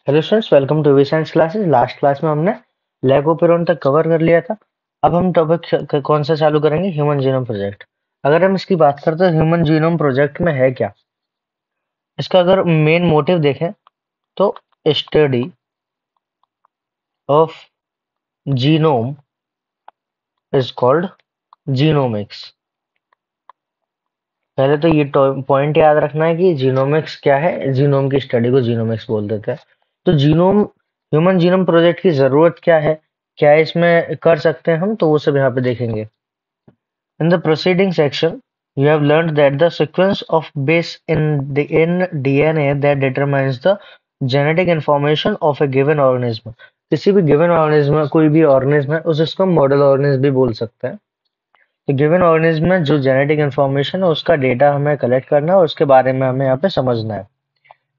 Hello students, welcome to we science classes. Last class में हमने lac operon तक cover कर लिया था। अब हम टॉपिक कौन सा चालू करेंगे? Human genome project. अगर हम इसकी बात करते हैं, ह्यूमन जीनोम प्रोजेक्ट में है क्या? इसका अगर मेन मोटिव देखें तो study of genome is called genomics. पहले तो ये पॉइंट याद रखना है कि जीनोमिक्स क्या है। जीनोम की स्टडी को जीनोमिक्स बोल देते हैं। तो जीनोम ह्यूमन जीनोम प्रोजेक्ट की जरूरत क्या है, क्या इसमें कर सकते हैं हम, तो वो सब यहाँ पे देखेंगे। In the preceding section, you have learned that the sequence of base in DNA that determines the genetic information of a given organism. किसी भी given organism, कोई भी organism है, उसे इसको model organism भी बोल सकते हैं। तो given organism में जो genetic information है, उसका data हमें collect करना है और उसके बारे में हमें यहाँ पे समझना है।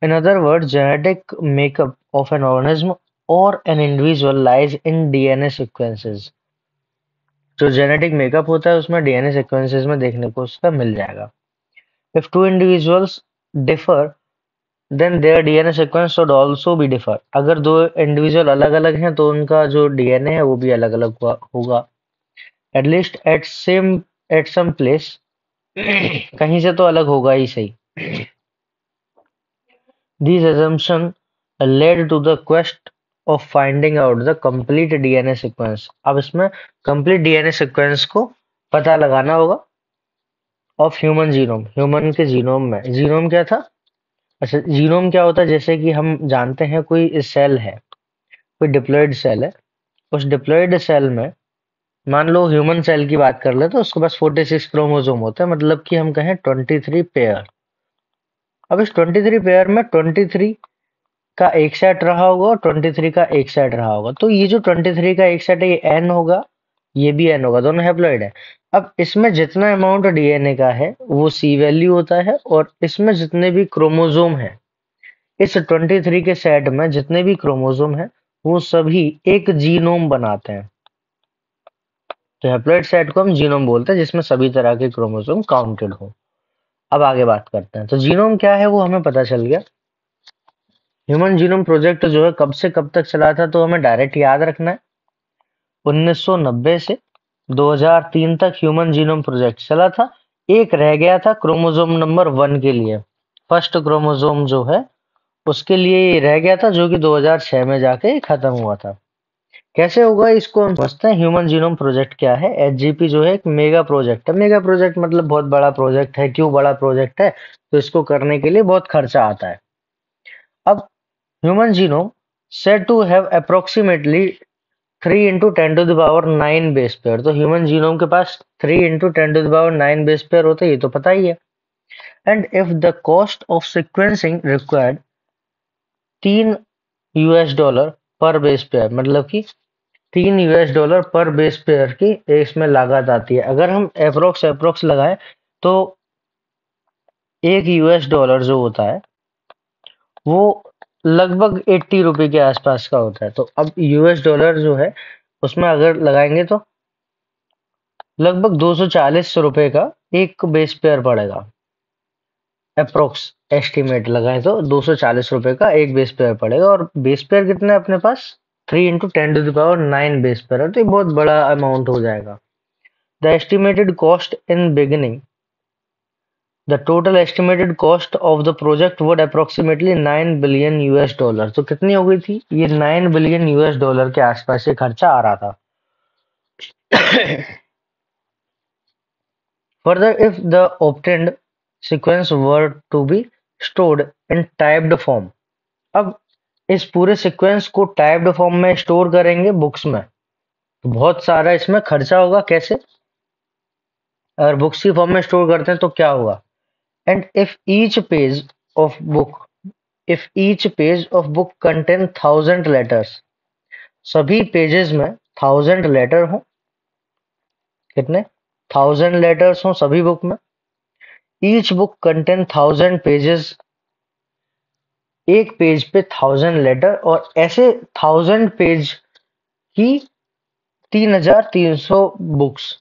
In other words, genetic makeup of an organism or an individual lies in DNA sequences. जो जेनेटिक मेकअप होता है उसमें डीएनए सीक्वेंसेस में देखने को उसका मिल जाएगा। If two individuals differ then their DNA sequence should also be differ. अगर दो इंडिविजुअल अलग अलग हैं तो उनका जो डीएनए है वो भी अलग अलग होगा। एटलीस्ट एट सम प्लेस कहीं से तो अलग होगा ही सही। These assumptions led to the quest of finding out the complete DNA sequence। अब इसमें complete DNA sequence को पता लगाना होगा ऑफ ह्यूमन जीनोम। ह्यूमन के जीनोम में जीनोम क्या था? अच्छा, जीनोम क्या होता है? जैसे कि हम जानते हैं कोई सेल है, कोई डिप्लॉयड सेल है। उस डिप्लॉयड सेल में मान लो ह्यूमन सेल की बात कर ले तो उसके पास 46 क्रोमोसोम होते हैं, मतलब कि हम कहें 23 पेयर। अब इस 23 पेयर में 23 का एक सेट रहा होगा और 23 का एक सेट रहा होगा। तो ये जो 23 का एक सेट है ये एन होगा, ये भी एन होगा, दोनों हैप्लॉइड है। अब इसमें जितना अमाउंट डीएनए का है वो सी वैल्यू होता है, और इसमें जितने भी क्रोमोसोम है, इस 23 के सेट में जितने भी क्रोमोसोम है वो सभी एक जीनोम बनाते हैं। तो हैप्लॉइड सेट को हम जीनोम बोलते हैं, जिसमें सभी तरह के क्रोमोसोम काउंटेड हो। अब आगे बात करते हैं। तो जीनोम क्या है वो हमें पता चल गया। ह्यूमन जीनोम प्रोजेक्ट जो है कब से कब तक चला था, तो हमें डायरेक्ट याद रखना है। 1990 से 2003 तक ह्यूमन जीनोम प्रोजेक्ट चला था। एक रह गया था क्रोमोसोम नंबर 1 के लिए। फर्स्ट क्रोमोसोम जो है उसके लिए ये रह गया था, जो कि 2006 में जाके खत्म हुआ था। कैसे होगा इसको हम समझते हैं। ह्यूमन जीनोम प्रोजेक्ट क्या है? एचजीपी जो है एक मेगा प्रोजेक्ट है। मेगा प्रोजेक्ट मतलब बहुत बड़ा प्रोजेक्ट है। क्यों बड़ा प्रोजेक्ट है? तो इसको करने के लिए बहुत खर्चा आता है। अब human genome said to have approximately 3 into 10 to the power 9 base pair. तो ह्यूमन जीनोम के पास 3 into 10 to the power 9 base pair होते हैं, ये तो पता ही है। And if the cost of sequencing required $3 पर बेस पेयर, मतलब कि $3 पर बेस पेयर की इसमें लागत आती है। अगर हम अप्रोक्स लगाएं तो $1 जो होता है वो लगभग 80 रुपए के आसपास का होता है। तो अब $, जो है उसमें अगर लगाएंगे तो लगभग 240 रुपए का एक बेस पेयर पड़ेगा। अप्रोक्स एस्टिमेट लगाएं तो 240 रुपए का एक बेस पेयर पड़ेगा। और बेस पेयर कितना है अपने पास? 3 into 10 to the power 9 base pair है, तो ये बहुत बड़ा अमाउंट हो जाएगा। The estimated cost in beginning, the total estimated cost of the project would approximately $9 billion. तो कितनी हो गई थी? ये $9 बिलियन के आसपास ये खर्चा आ रहा था। Further, if the obtained sequence were to be stored in typed form, अब इस पूरे सीक्वेंस को टाइप्ड फॉर्म में स्टोर करेंगे बुक्स में, तो बहुत सारा इसमें खर्चा होगा। कैसे? अगर बुक्स की फॉर्म में स्टोर करते हैं तो क्या होगा? And if each page of book contain 1000 letters, सभी पेजेस में 1000 लेटर हो। कितने? 1000 लेटर्स हो सभी बुक में। ईच बुक कंटेन 1000 पेजेस, एक पेज पे 1000 लेटर, और ऐसे 1000 पेज की 3300 बुक्स।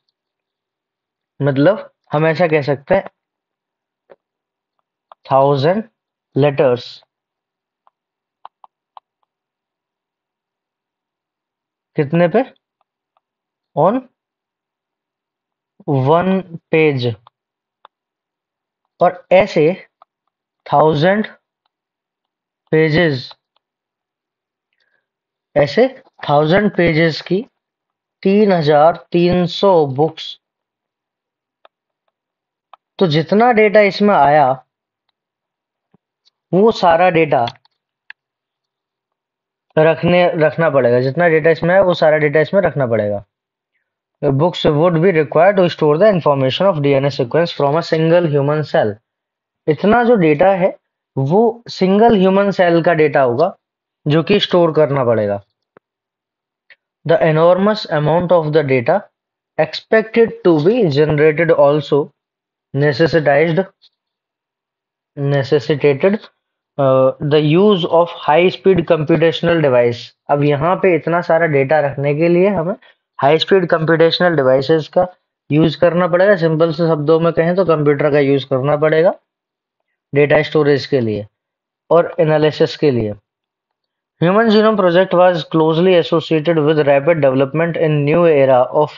मतलब हम ऐसा कह सकते हैं 1000 लेटर्स कितने पे? On 1 page. और ऐसे 1000 पेजेस, ऐसे 1000 पेजेस की 3300 बुक्स। तो जितना डेटा इसमें आया वो सारा डेटा रखना पड़ेगा। जितना डेटा इसमें है वो सारा डेटा इसमें रखना पड़ेगा। Books would be required to store the information of DNA sequence from a single human cell. इतना जो डेटा है वो सिंगल ह्यूमन सेल का डेटा होगा जो कि स्टोर करना पड़ेगा। The enormous amount of the data expected to be generated also necessitated necessitated the use of high speed computational device। अब यहाँ पे इतना सारा डेटा रखने के लिए हमें हाई स्पीड कंप्यूटेशनल डिवाइसेस का यूज करना पड़ेगा। सिंपल से शब्दों में कहें तो कंप्यूटर का यूज करना पड़ेगा डेटा स्टोरेज के लिए और एनालिसिस के लिए। Human Genome Project was closely associated with rapid development in new era of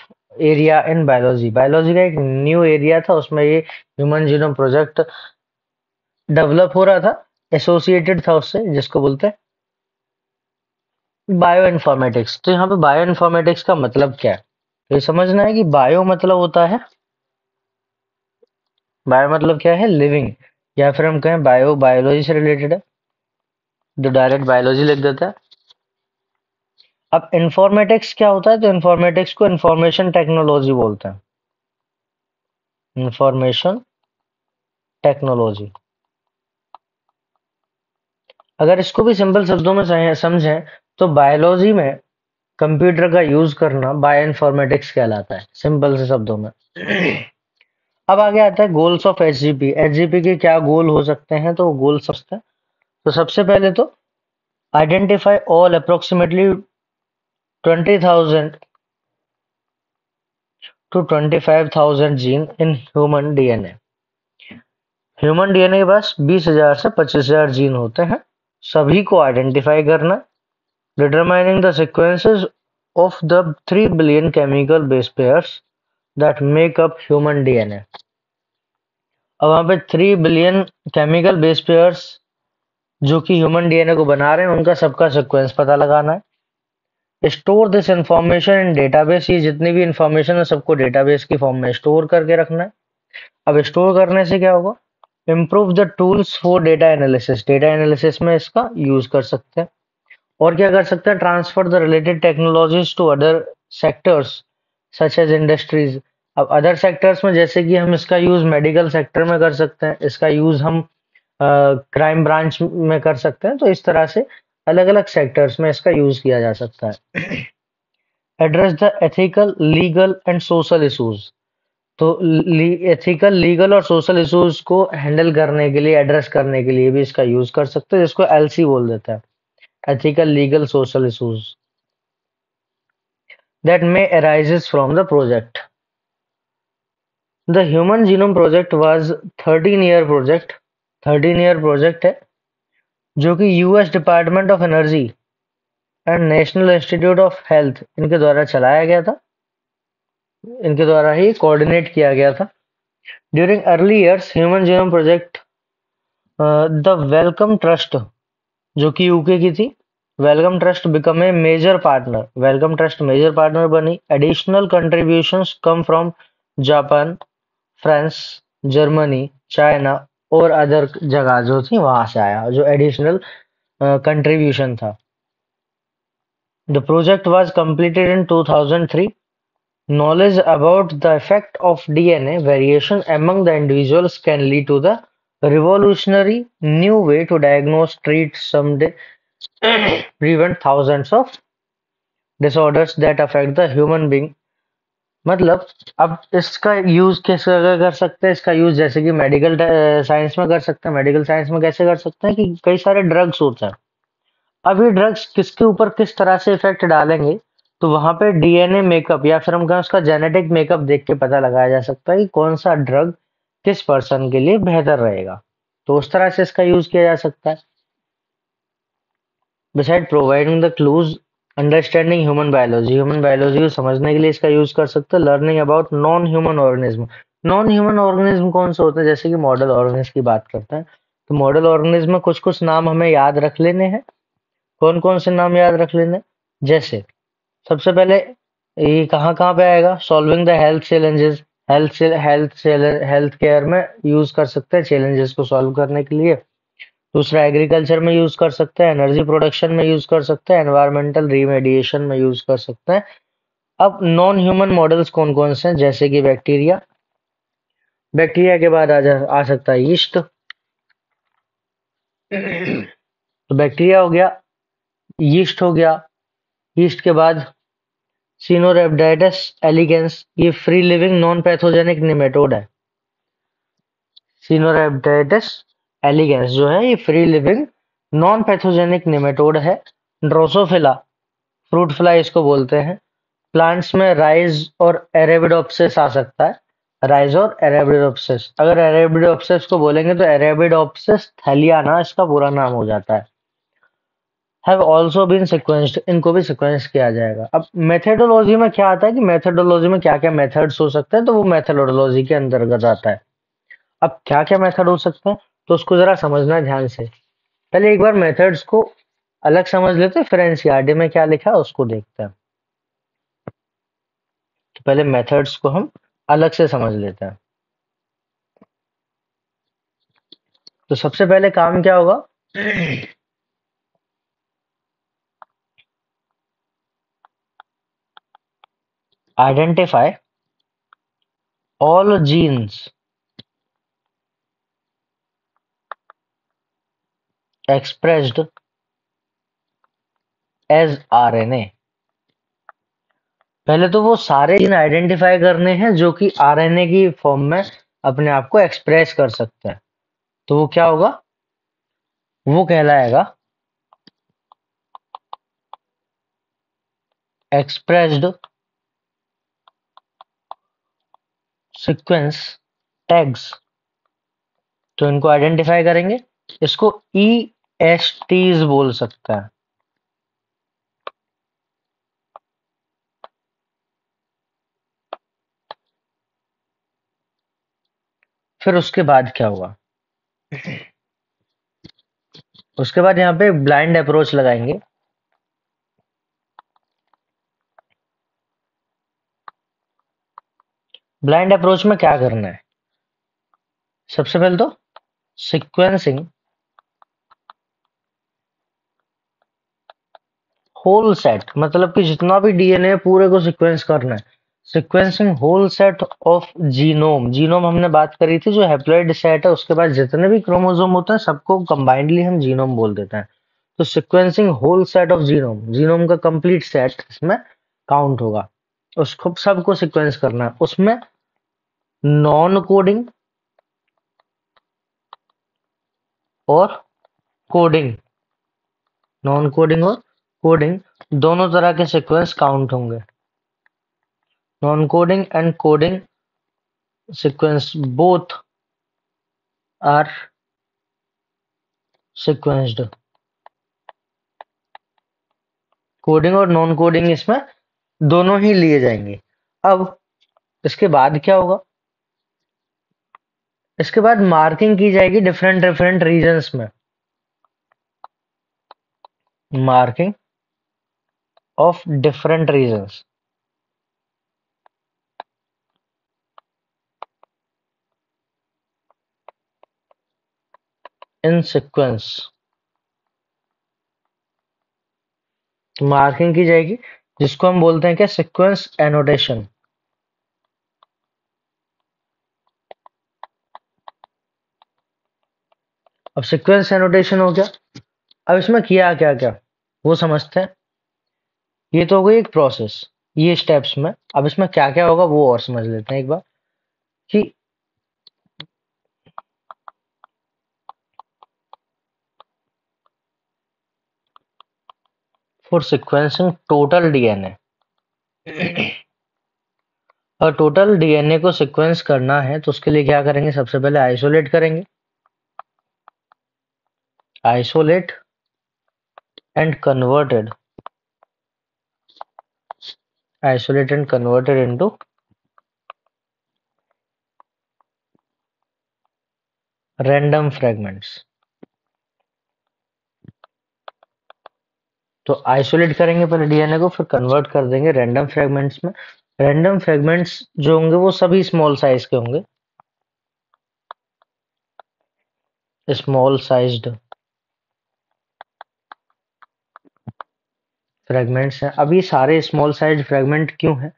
area in biology। Biology का एक न्यू एरिया था, उसमें ये ह्यूमन जीनोम प्रोजेक्ट डेवलप हो रहा था, एसोसिएटेड था उससे, जिसको बोलते हैं बायो इन्फॉर्मेटिक्स। तो यहाँ पे बायो इन्फॉर्मेटिक्स का मतलब क्या है? तो ये समझना है कि बायो मतलब होता है, बायो मतलब क्या है? लिविंग, या फिर हम कहें बायो बायोलॉजी से रिलेटेड है, जो डायरेक्ट बायोलॉजी लिख देता है। अब इन्फॉर्मेटिक्स क्या होता है? तो इन्फॉर्मेटिक्स को इंफॉर्मेशन टेक्नोलॉजी बोलते हैं। Information technology. अगर इसको भी सिंपल शब्दों में समझें तो बायोलॉजी में कंप्यूटर का यूज करना बायो इन्फॉर्मेटिक्स कहलाता है, सिंपल से शब्दों में। अब आगे आता है गोल्स ऑफ एचजीपी। एचजीपी के क्या गोल हो सकते हैं? तो गोल समझते हैं। तो सबसे पहले तो identify all approximately 20,000 to 25,000 gene in human DNA. Human DNA के पास 20,000 से 25,000 जीन होते हैं। सभी को आइडेंटिफाई करना, determining the sequences of the 3 billion chemical base pairs that make up human DNA। अब वहां पे 3 बिलियन केमिकल बेस पेयर्स जो कि ह्यूमन डीएनए को बना रहे हैं, उनका सबका सीक्वेंस पता लगाना है। Store this information in database. ये जितनी भी इंफॉर्मेशन है सबको डेटाबेस की फॉर्म में स्टोर करके रखना है। अब स्टोर करने से क्या होगा? Improve the tools for data analysis. Data analysis में इसका यूज कर सकते हैं। और क्या कर सकते हैं? Transfer the related technologies to other sectors such as industries. अब अदर सेक्टर्स में जैसे कि हम इसका यूज मेडिकल सेक्टर में कर सकते हैं, इसका यूज हम क्राइम ब्रांच में कर सकते हैं। तो इस तरह से अलग अलग सेक्टर्स में इसका यूज किया जा सकता है। Address the ethical, legal and social issues. तो एथिकल, लीगल और सोशल इश्यूज को हैंडल करने के लिए, एड्रेस करने के लिए भी इसका यूज कर सकते हैं, जिसको एलसी बोल देता है, ethical, legal, social issues that may arises from the project। The Human Genome Project was 13-year project। 13-year project है जो कि US department of energy and national institute of health इनके द्वारा चलाया गया था, इनके द्वारा ही कोऑर्डिनेट किया गया था। During early years human genome project the Wellcome Trust जो कि यूके की थी, Wellcome Trust become a major partner. Wellcome Trust major partner बनी। Additional contributions come from Japan, France, Germany, China और अदर जगह जो थी वहां से आया जो एडिशनल कंट्रीब्यूशन था। The project was completed in 2003। Knowledge about the effect of DNA variation among the individuals can lead to the revolutionary new way to diagnose, treat, someday prevent thousands of disorders that affect the human being। मतलब अब इसका use कैसे कर सकते हैं? इसका use जैसे कि मेडिकल साइंस में कर सकते हैं। मेडिकल साइंस में कैसे कर सकते हैं कि कई सारे ड्रग्स होते हैं। अब ये ड्रग्स किसके ऊपर किस तरह से इफेक्ट डालेंगे, तो वहां पे डीएनए मेकअप या फिर हम कहें उसका जेनेटिक मेकअप देख के पता लगाया जा सकता है कि कौन सा ड्रग किस पर्सन के लिए बेहतर रहेगा। तो उस तरह से इसका यूज किया जा सकता है। Beside providing the clues understanding human biology को समझने के लिए इसका यूज कर सकते हैं। Learning about non human organism, non human organism कौन से होते हैं, जैसे कि मॉडल ऑर्गेनिज्म की बात करते हैं, तो मॉडल ऑर्गेनिज्म में कुछ कुछ नाम हमें याद रख लेने हैं। कौन कौन से नाम याद रख लेने, जैसे सबसे पहले ये कहाँ कहाँ पे आएगा, solving the health challenges, health care में यूज कर सकते हैं चैलेंजेस को सॉल्व करने के लिए। दूसरा एग्रीकल्चर में यूज कर सकते हैं, एनर्जी प्रोडक्शन में यूज कर सकते हैं, एनवायरमेंटल रिमेडिएशन में यूज कर सकते हैं। अब नॉन ह्यूमन मॉडल्स कौन कौन से हैं, जैसे कि बैक्टीरिया, बैक्टीरिया के बाद आ सकता है यीस्ट। तो बैक्टीरिया हो गया, यीस्ट हो गया, यीस्ट के बाद सिनोरैब्डाइटस एलिगेंस, ये free living non pathogenic nematode है। सिनोरैब्डाइटस एलिगेंस जो है ये free living non pathogenic nematode है। ड्रोसोफिला, फ्रूट फ्लाई इसको बोलते हैं। प्लांट्स में राइज और एरेबिडोप्सिस आ सकता है, राइज और एरेबिडोप्सिस। अगर एरेबिडोप्सिस को बोलेंगे तो एरेबिडोप्सिस थैलियाना इसका पूरा नाम हो जाता है। हैव ऑल्सो बीन सिक्वेंस्ड, इनको भी सिक्वेंस किया जाएगा। अब मेथडोलॉजी में क्या आता है कि मेथडोलॉजी में क्या क्या मेथड्स हो सकते हैं, तो वो मेथडोलॉजी के अंतर्गत आता है। अब क्या क्या मेथड हो सकते हैं, तो उसको जरा समझना है ध्यान से। पहले एक बार मेथड्स को अलग समझ लेते हैं, फिर एनसीईआरटी में क्या लिखा है उसको देखते हैं। तो पहले मेथड्स को हम अलग से समझ लेते हैं। तो सबसे पहले काम क्या होगा, identify all genes expressed as RNA. पहले तो वो सारे जीन आइडेंटिफाई करने हैं जो कि आरएनए की फॉर्म में अपने आप को एक्सप्रेस कर सकते हैं। तो वो क्या होगा, वो कहलाएगा एक्सप्रेस्ड सीक्वेंस टैग्स। तो इनको आइडेंटिफाई करेंगे, इसको ESTs बोल सकता है। फिर उसके बाद क्या हुआ, उसके बाद यहाँ पे ब्लाइंड अप्रोच लगाएंगे। ब्लाइंड अप्रोच में क्या करना है, सबसे पहले तो सीक्वेंसिंग होल सेट, मतलब कि जितना भी डीएनए पूरे को सीक्वेंस करना है। Sequencing whole set of genome, genome हमने बात करी थी जो हैप्लॉइड सेट है, उसके बाद जितने भी क्रोमोसोम होते हैं सबको कंबाइंडली हम जीनोम बोल देते हैं। तो sequencing whole set of genome, genome का कंप्लीट सेट इसमें काउंट होगा, उसको सबको सीक्वेंस करना है। उसमें नॉन कोडिंग और कोडिंग, नॉन कोडिंग और कोडिंग दोनों तरह के सीक्वेंस काउंट होंगे। Non coding and coding sequence both are sequenced। Coding और नॉन कोडिंग इसमें दोनों ही लिए जाएंगे। अब इसके बाद क्या होगा, इसके बाद मार्किंग की जाएगी डिफरेंट डिफरेंट रीजन्स में, marking of different regions in sequence. Marking की जाएगी जिसको हम बोलते हैं क्या, सीक्वेंस एनोटेशन। अब सीक्वेंस एनोटेशन हो गया, अब इसमें किया क्या क्या वो समझते हैं। ये तो हो गई एक प्रोसेस, ये स्टेप्स में। अब इसमें क्या क्या होगा वो और समझ लेते हैं एक बार कि फॉर सीक्वेंसिंग टोटल डीएनए, और टोटल डीएनए को सीक्वेंस करना है तो उसके लिए क्या करेंगे, सबसे पहले आइसोलेट करेंगे, isolate and converted isolate and converted into random fragments। तो आइसोलेट करेंगे पहले डीएनए को, फिर कन्वर्ट कर देंगे रैंडम फ्रेगमेंट्स में। रैंडम फ्रेगमेंट्स जो होंगे वो सभी स्मॉल साइज के होंगे, स्मॉल साइज्ड फ्रेगमेंट्स हैं। अब ये सारे स्मॉल साइज फ्रेगमेंट क्यों हैं?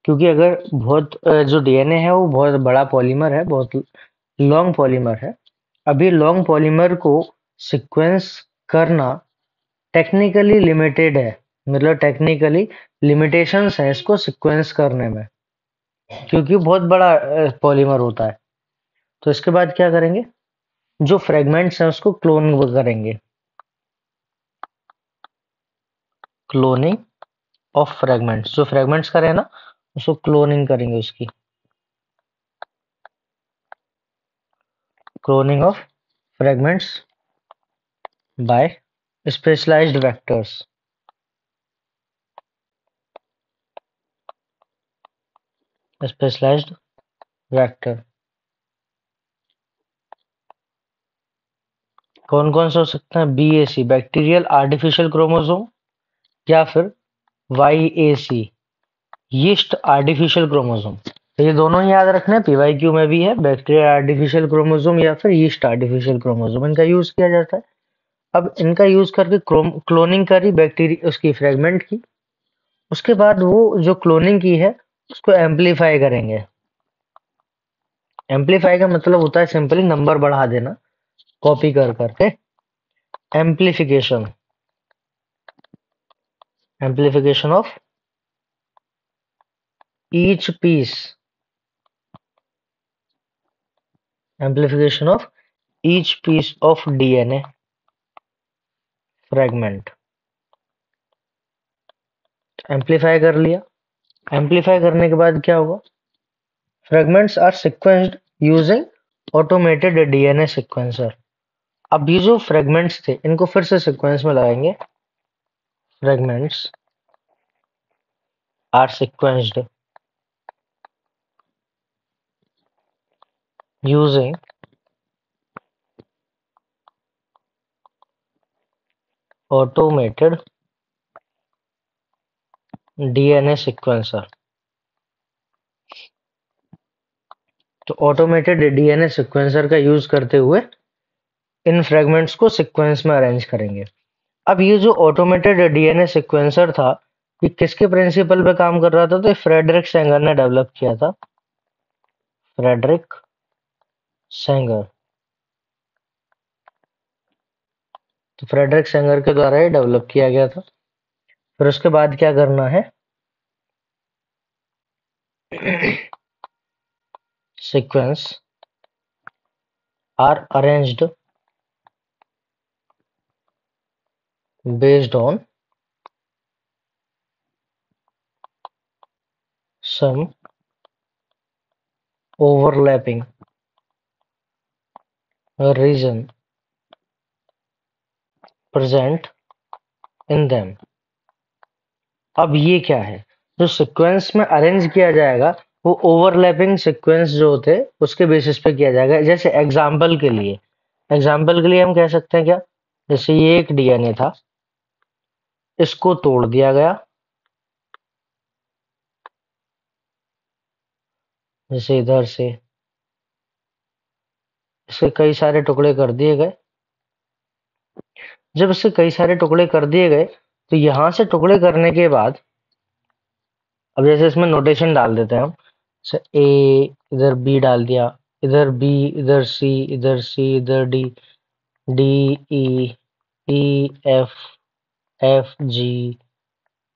क्योंकि अगर जो डीएनए है वो बहुत बड़ा पॉलीमर है, बहुत लॉन्ग पॉलीमर है। अब ये लॉन्ग पॉलीमर को सीक्वेंस करना टेक्निकली लिमिटेड है, मतलब टेक्निकली लिमिटेशंस हैं इसको सीक्वेंस करने में, क्योंकि बहुत बड़ा पॉलीमर होता है। तो इसके बाद क्या करेंगे, जो फ्रेगमेंट्स हैं उसको क्लोन करेंगे, क्लोनिंग ऑफ फ्रेगमेंट्स। जो फ्रेगमेंट्स करें ना उसको क्लोनिंग करेंगे, उसकी cloning of fragments by specialised vectors. Specialised vector कौन कौन से हो सकते हैं? BAC बैक्टीरियल आर्टिफिशियल क्रोमोसोम, या फिर YAC यीस्ट आर्टिफिशियल क्रोमोसोम। तो ये दोनों ही याद रखना है, PYQ में भी है, बैक्टीरियल आर्टिफिशियल क्रोमोसोम या फिर यीस्ट आर्टिफिशियल क्रोमोसोम, इनका यूज किया जाता है। अब इनका यूज करके क्लोनिंग करी बैक्टीरिया उसकी फ्रेगमेंट की, उसके बाद वो जो क्लोनिंग की है उसको एम्पलीफाई करेंगे। एम्पलीफाई का मतलब होता है सिंपली नंबर बढ़ा देना कॉपी कर करके। Amplification, amplification of each piece, amplification of each piece of DNA fragment. Amplify कर लिया। एम्पलीफाई करने के बाद क्या होगा, fragments are sequenced using automated DNA sequencer. अब ये जो फ्रेगमेंट्स थे इनको फिर से सीक्वेंस में लगाएंगे। Fragments are sequenced using automated DNA sequencer. तो ऑटोमेटेड डीएनए सीक्वेंसर का यूज करते हुए इन फ्रेगमेंट्स को सीक्वेंस में अरेंज करेंगे। अब ये जो ऑटोमेटेड डीएनए सीक्वेंसर था ये किसके प्रिंसिपल पे काम कर रहा था? तो ये फ्रेडरिक सेंगर ने डेवलप किया था। Frederick Sanger. तो फ्रेडरिक सेंगर के द्वारा ये डेवलप किया गया था। फिर उसके बाद क्या करना है, sequence are arranged based on some overlapping region present in them। अब ये क्या है, जो सीक्वेंस में अरेंज किया जाएगा वो ओवरलैपिंग सीक्वेंस जो होते हैं उसके बेसिस पे किया जाएगा। जैसे एग्जाम्पल के लिए हम कह सकते हैं क्या, जैसे ये एक डीएनए था, इसको तोड़ दिया गया, जैसे इधर से इसके कई सारे टुकड़े कर दिए गए। जब इससे कई सारे टुकड़े कर दिए गए तो यहां से टुकड़े करने के बाद अब जैसे इसमें नोटेशन डाल देते हैं हम, जैसे ए, इधर बी डाल दिया, इधर बी, इधर सी, इधर सी, इधर D, D E, E F, F G,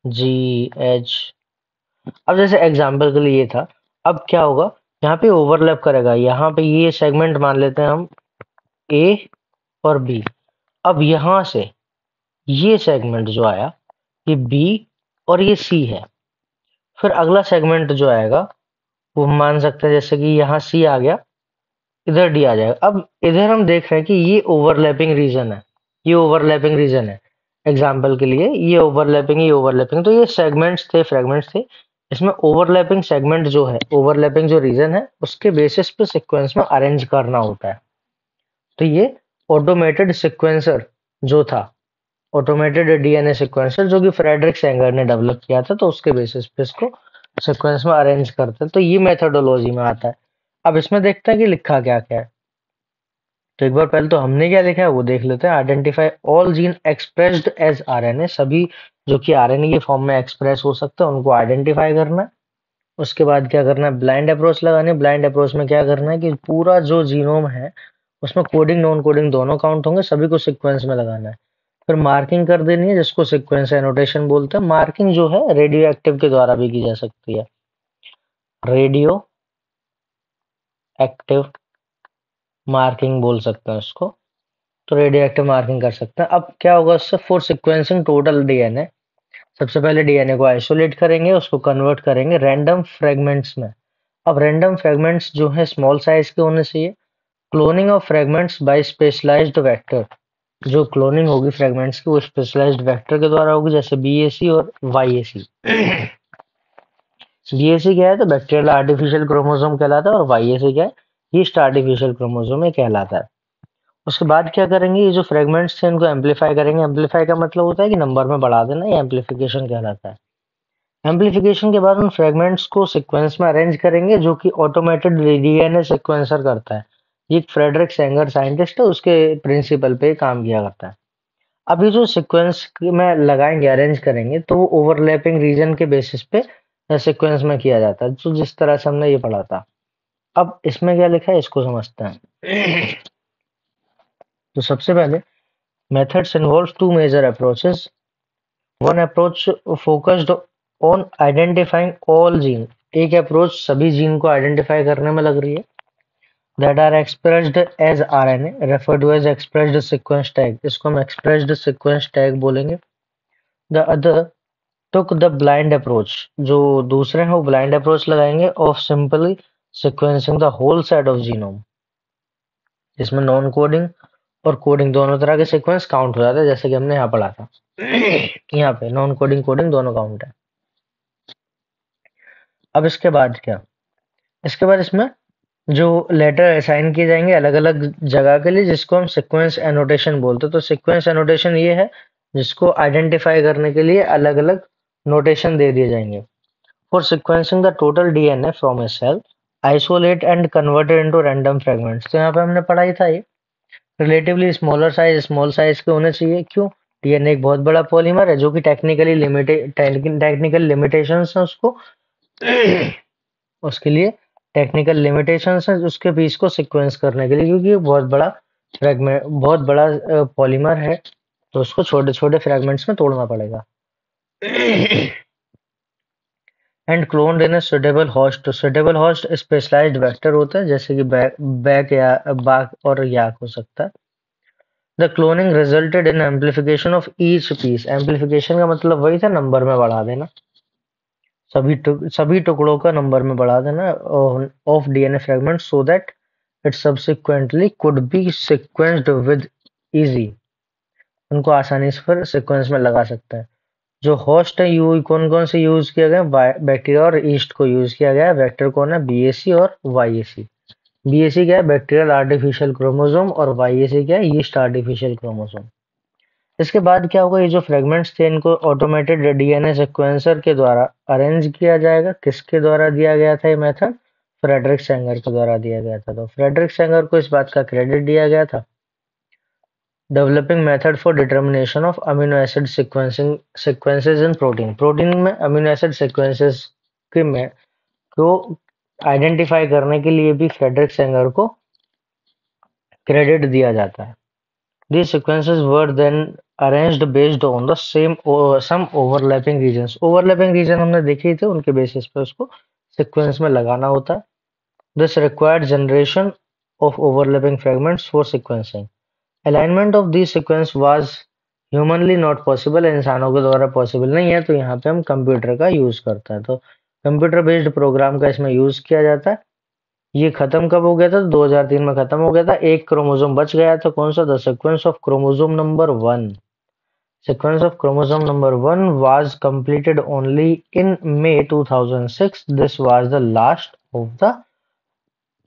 जी एच। अब जैसे एग्जाम्पल के लिए ये था, अब क्या होगा, यहाँ पे ओवरलैप करेगा, यहाँ पे ये सेगमेंट मान लेते हैं हम ए और बी। अब यहाँ से ये सेगमेंट जो आया ये बी और ये सी है। फिर अगला सेगमेंट जो आएगा वो हम मान सकते हैं जैसे कि यहाँ सी आ गया, इधर डी आ जाएगा। अब इधर हम देख रहे हैं कि ये ओवरलैपिंग रीजन है, ये ओवरलैपिंग रीजन है। एग्जाम्पल के लिए ये ओवरलैपिंग, ये ओवरलैपिंग, तो ये सेगमेंट्स थे, फ्रेगमेंट्स थे, इसमें ओवरलैपिंग सेगमेंट जो है, ओवरलैपिंग जो रीजन है उसके बेसिस पे सीक्वेंस में अरेंज करना होता है। तो ये ऑटोमेटेड सीक्वेंसर जो था, ऑटोमेटेड डीएनए सीक्वेंसर जो कि फ्रेडरिक सेंगर ने डेवलप किया था, तो उसके बेसिस पे इसको सीक्वेंस में अरेंज करते हैं। तो ये मेथोडोलॉजी में आता है। अब इसमें देखते हैं कि लिखा क्या क्या है। तो एक बार पहले तो हमने क्या लिखा है वो देख लेते हैं। Identify all gene expressed as RNA, सभी जो कि आरएनए के फॉर्म में एक्सप्रेस हो सकते हैं उनको आइडेंटिफाई करना है। उसके बाद क्या करना है, ब्लाइंड अप्रोच लगानी है। ब्लाइंड अप्रोच में क्या करना है कि पूरा जो जीनोम है उसमें कोडिंग नॉन कोडिंग दोनों काउंट होंगे, सभी को सीक्वेंस में लगाना है। फिर मार्किंग कर देनी है जिसको सीक्वेंस एनोटेशन बोलते हैं। मार्किंग जो है रेडियो एक्टिव के द्वारा भी की जा सकती है, रेडियो एक्टिव मार्किंग बोल सकते हैं उसको। तो रेडियो एक्टिव मार्किंग कर सकते हैं। अब क्या होगा उससे, फॉर सीक्वेंसिंग टोटल डीएनए, सबसे पहले डीएनए को आइसोलेट करेंगे, उसको कन्वर्ट करेंगे रैंडम फ्रेगमेंट्स में। अब रैंडम फ्रेगमेंट्स जो है स्मॉल साइज के होने चाहिए। Cloning of fragments by specialised vector, जो क्लोनिंग होगी फ्रेगमेंट्स की वो स्पेशलाइज्ड वेक्टर के द्वारा होगी, जैसे बीएसी और वाईएसी। बीएसी क्या है तो बैक्टीरियल आर्टिफिशियल क्रोमोसोम कहलाता है, और वाईएसी क्या है, ईस्ट आर्टिफिशियल क्रोमोसोम कहलाता है। उसके बाद क्या करेंगे, ये जो फ्रेगमेंट्स थे इनको एम्पलीफाई करेंगे। एम्पलीफाई का मतलब होता है कि नंबर में बढ़ा देना, ये एम्पलीफिकेशन कहलाता है। एम्पलीफिकेशन के बाद उन फ्रेगमेंट्स को सीक्वेंस में अरेंज करेंगे जो कि ऑटोमेटेड डीएनए सीक्वेंसर करता है। ये एक फ्रेडरिक सेंगर साइंटिस्ट है, उसके प्रिंसिपल पे काम किया करता है। अब ये जो सीक्वेंस में लगाएंगे, अरेंज करेंगे, तो वो ओवरलैपिंग रीजन के बेसिस पे सीक्वेंस में किया जाता है, जो जिस तरह से हमने ये पढ़ा था। अब इसमें क्या लिखा है इसको समझते हैं। तो सबसे पहले methods involve two major approaches. One approach focused on identifying all gene. एक अप्रोच सभी जीन को आइडेंटिफाई करने में लग रही है। That are expressed as RNA, referred to as expressed sequence tag. इसको हम expressed sequence tag बोलेंगे। The other took the blind approach. जो दूसरे हैं वो blind approach लगाएंगे of simply sequencing the whole set of genome. जिसमें नॉन कोडिंग और कोडिंग दोनों तरह के सीक्वेंस काउंट हो जाता है, जैसे कि हमने यहाँ पढ़ा था। यहाँ पे नॉन कोडिंग कोडिंग दोनों काउंट है। अब इसके बाद क्या, इसके बाद इसमें जो लेटर असाइन किए जाएंगे अलग अलग जगह के लिए, जिसको हम सीक्वेंस एनोटेशन बोलते हैं। तो सीक्वेंस एनोटेशन ये है जिसको आइडेंटिफाई करने के लिए अलग अलग नोटेशन दे दिए जाएंगे। For sequencing the total DNA from a cell, isolate and converted into random fragments. तो यहाँ पे हमने पढ़ा ही था ये relatively smaller size, small size के होने चाहिए। क्यों, डीएनए एक बहुत बड़ा पॉलीमर है जो कि टेक्निकल लिमिटेशंस है उसको। उसके लिए टेक्निकल लिमिटेशंस है उसके पीस को सीक्वेंस करने के लिए, क्योंकि ये बहुत बड़ा फ्रेगमेंट, बहुत बड़ा पॉलीमर है, तो उसको छोटे छोटे फ्रेगमेंट्स में तोड़ना पड़ेगा। And cloned in suitable host, suitable host specialised vector होता है, जैसे कि बैक या बाक और याक हो सकता है। The cloning resulted in amplification of each piece. Amplification का मतलब वही था, नंबर में बढ़ा देना, सभी टुकड़ों का नंबर में बढ़ा देना of DNA fragment, so that it subsequently could be sequenced with easy. उनको आसानी से फिर सीक्वेंस में लगा सकते हैं। जो होस्ट है यू कौन कौन से यूज किया गया, बैक्टीरिया और ईस्ट को यूज किया गया है। वेक्टर कौन है, बीएसी और वाईएसी। बीएसी क्या है, बैक्टीरियल आर्टिफिशियल क्रोमोसोम, और वाईएसी क्या है, ईस्ट आर्टिफिशियल क्रोमोसोम। इसके बाद क्या होगा, ये जो फ्रेगमेंट्स थे इनको ऑटोमेटेड डीएनए सीक्वेंसर के द्वारा अरेंज किया जाएगा। किसके द्वारा दिया गया था ये मेथड, फ्रेडरिक सेंगर के द्वारा दिया गया था। तो फ्रेडरिक सेंगर को इस बात का क्रेडिट दिया गया था, developing method for determination of amino acid sequences in protein. Protein में अमीनो एसिड सीक्वेंसेस के में को आइडेंटिफाई करने के लिए भी फ्रेडरिक सेंगर को क्रेडिट दिया जाता है। These sequences were then arranged based on the some overlapping regions. Overlapping region हमने देखे ही थे, उनके बेसिस पे उसको सीक्वेंस में लगाना होता है। This required generation of overlapping fragments for sequencing. Alignment of these sequence was humanly not possible. इंसानों के द्वारा पॉसिबल नहीं है, तो यहाँ पे हम कंप्यूटर का यूज करता है। तो कंप्यूटर बेस्ड प्रोग्राम का इसमें यूज किया जाता है। ये खत्म कब हो गया था, 2003 में खत्म हो गया था। एक क्रोमोसोम बच गया था, कौन सा, the sequence of chromosome number 1। Sequence of chromosome number 1 was completed only in May 2006. This was the last of the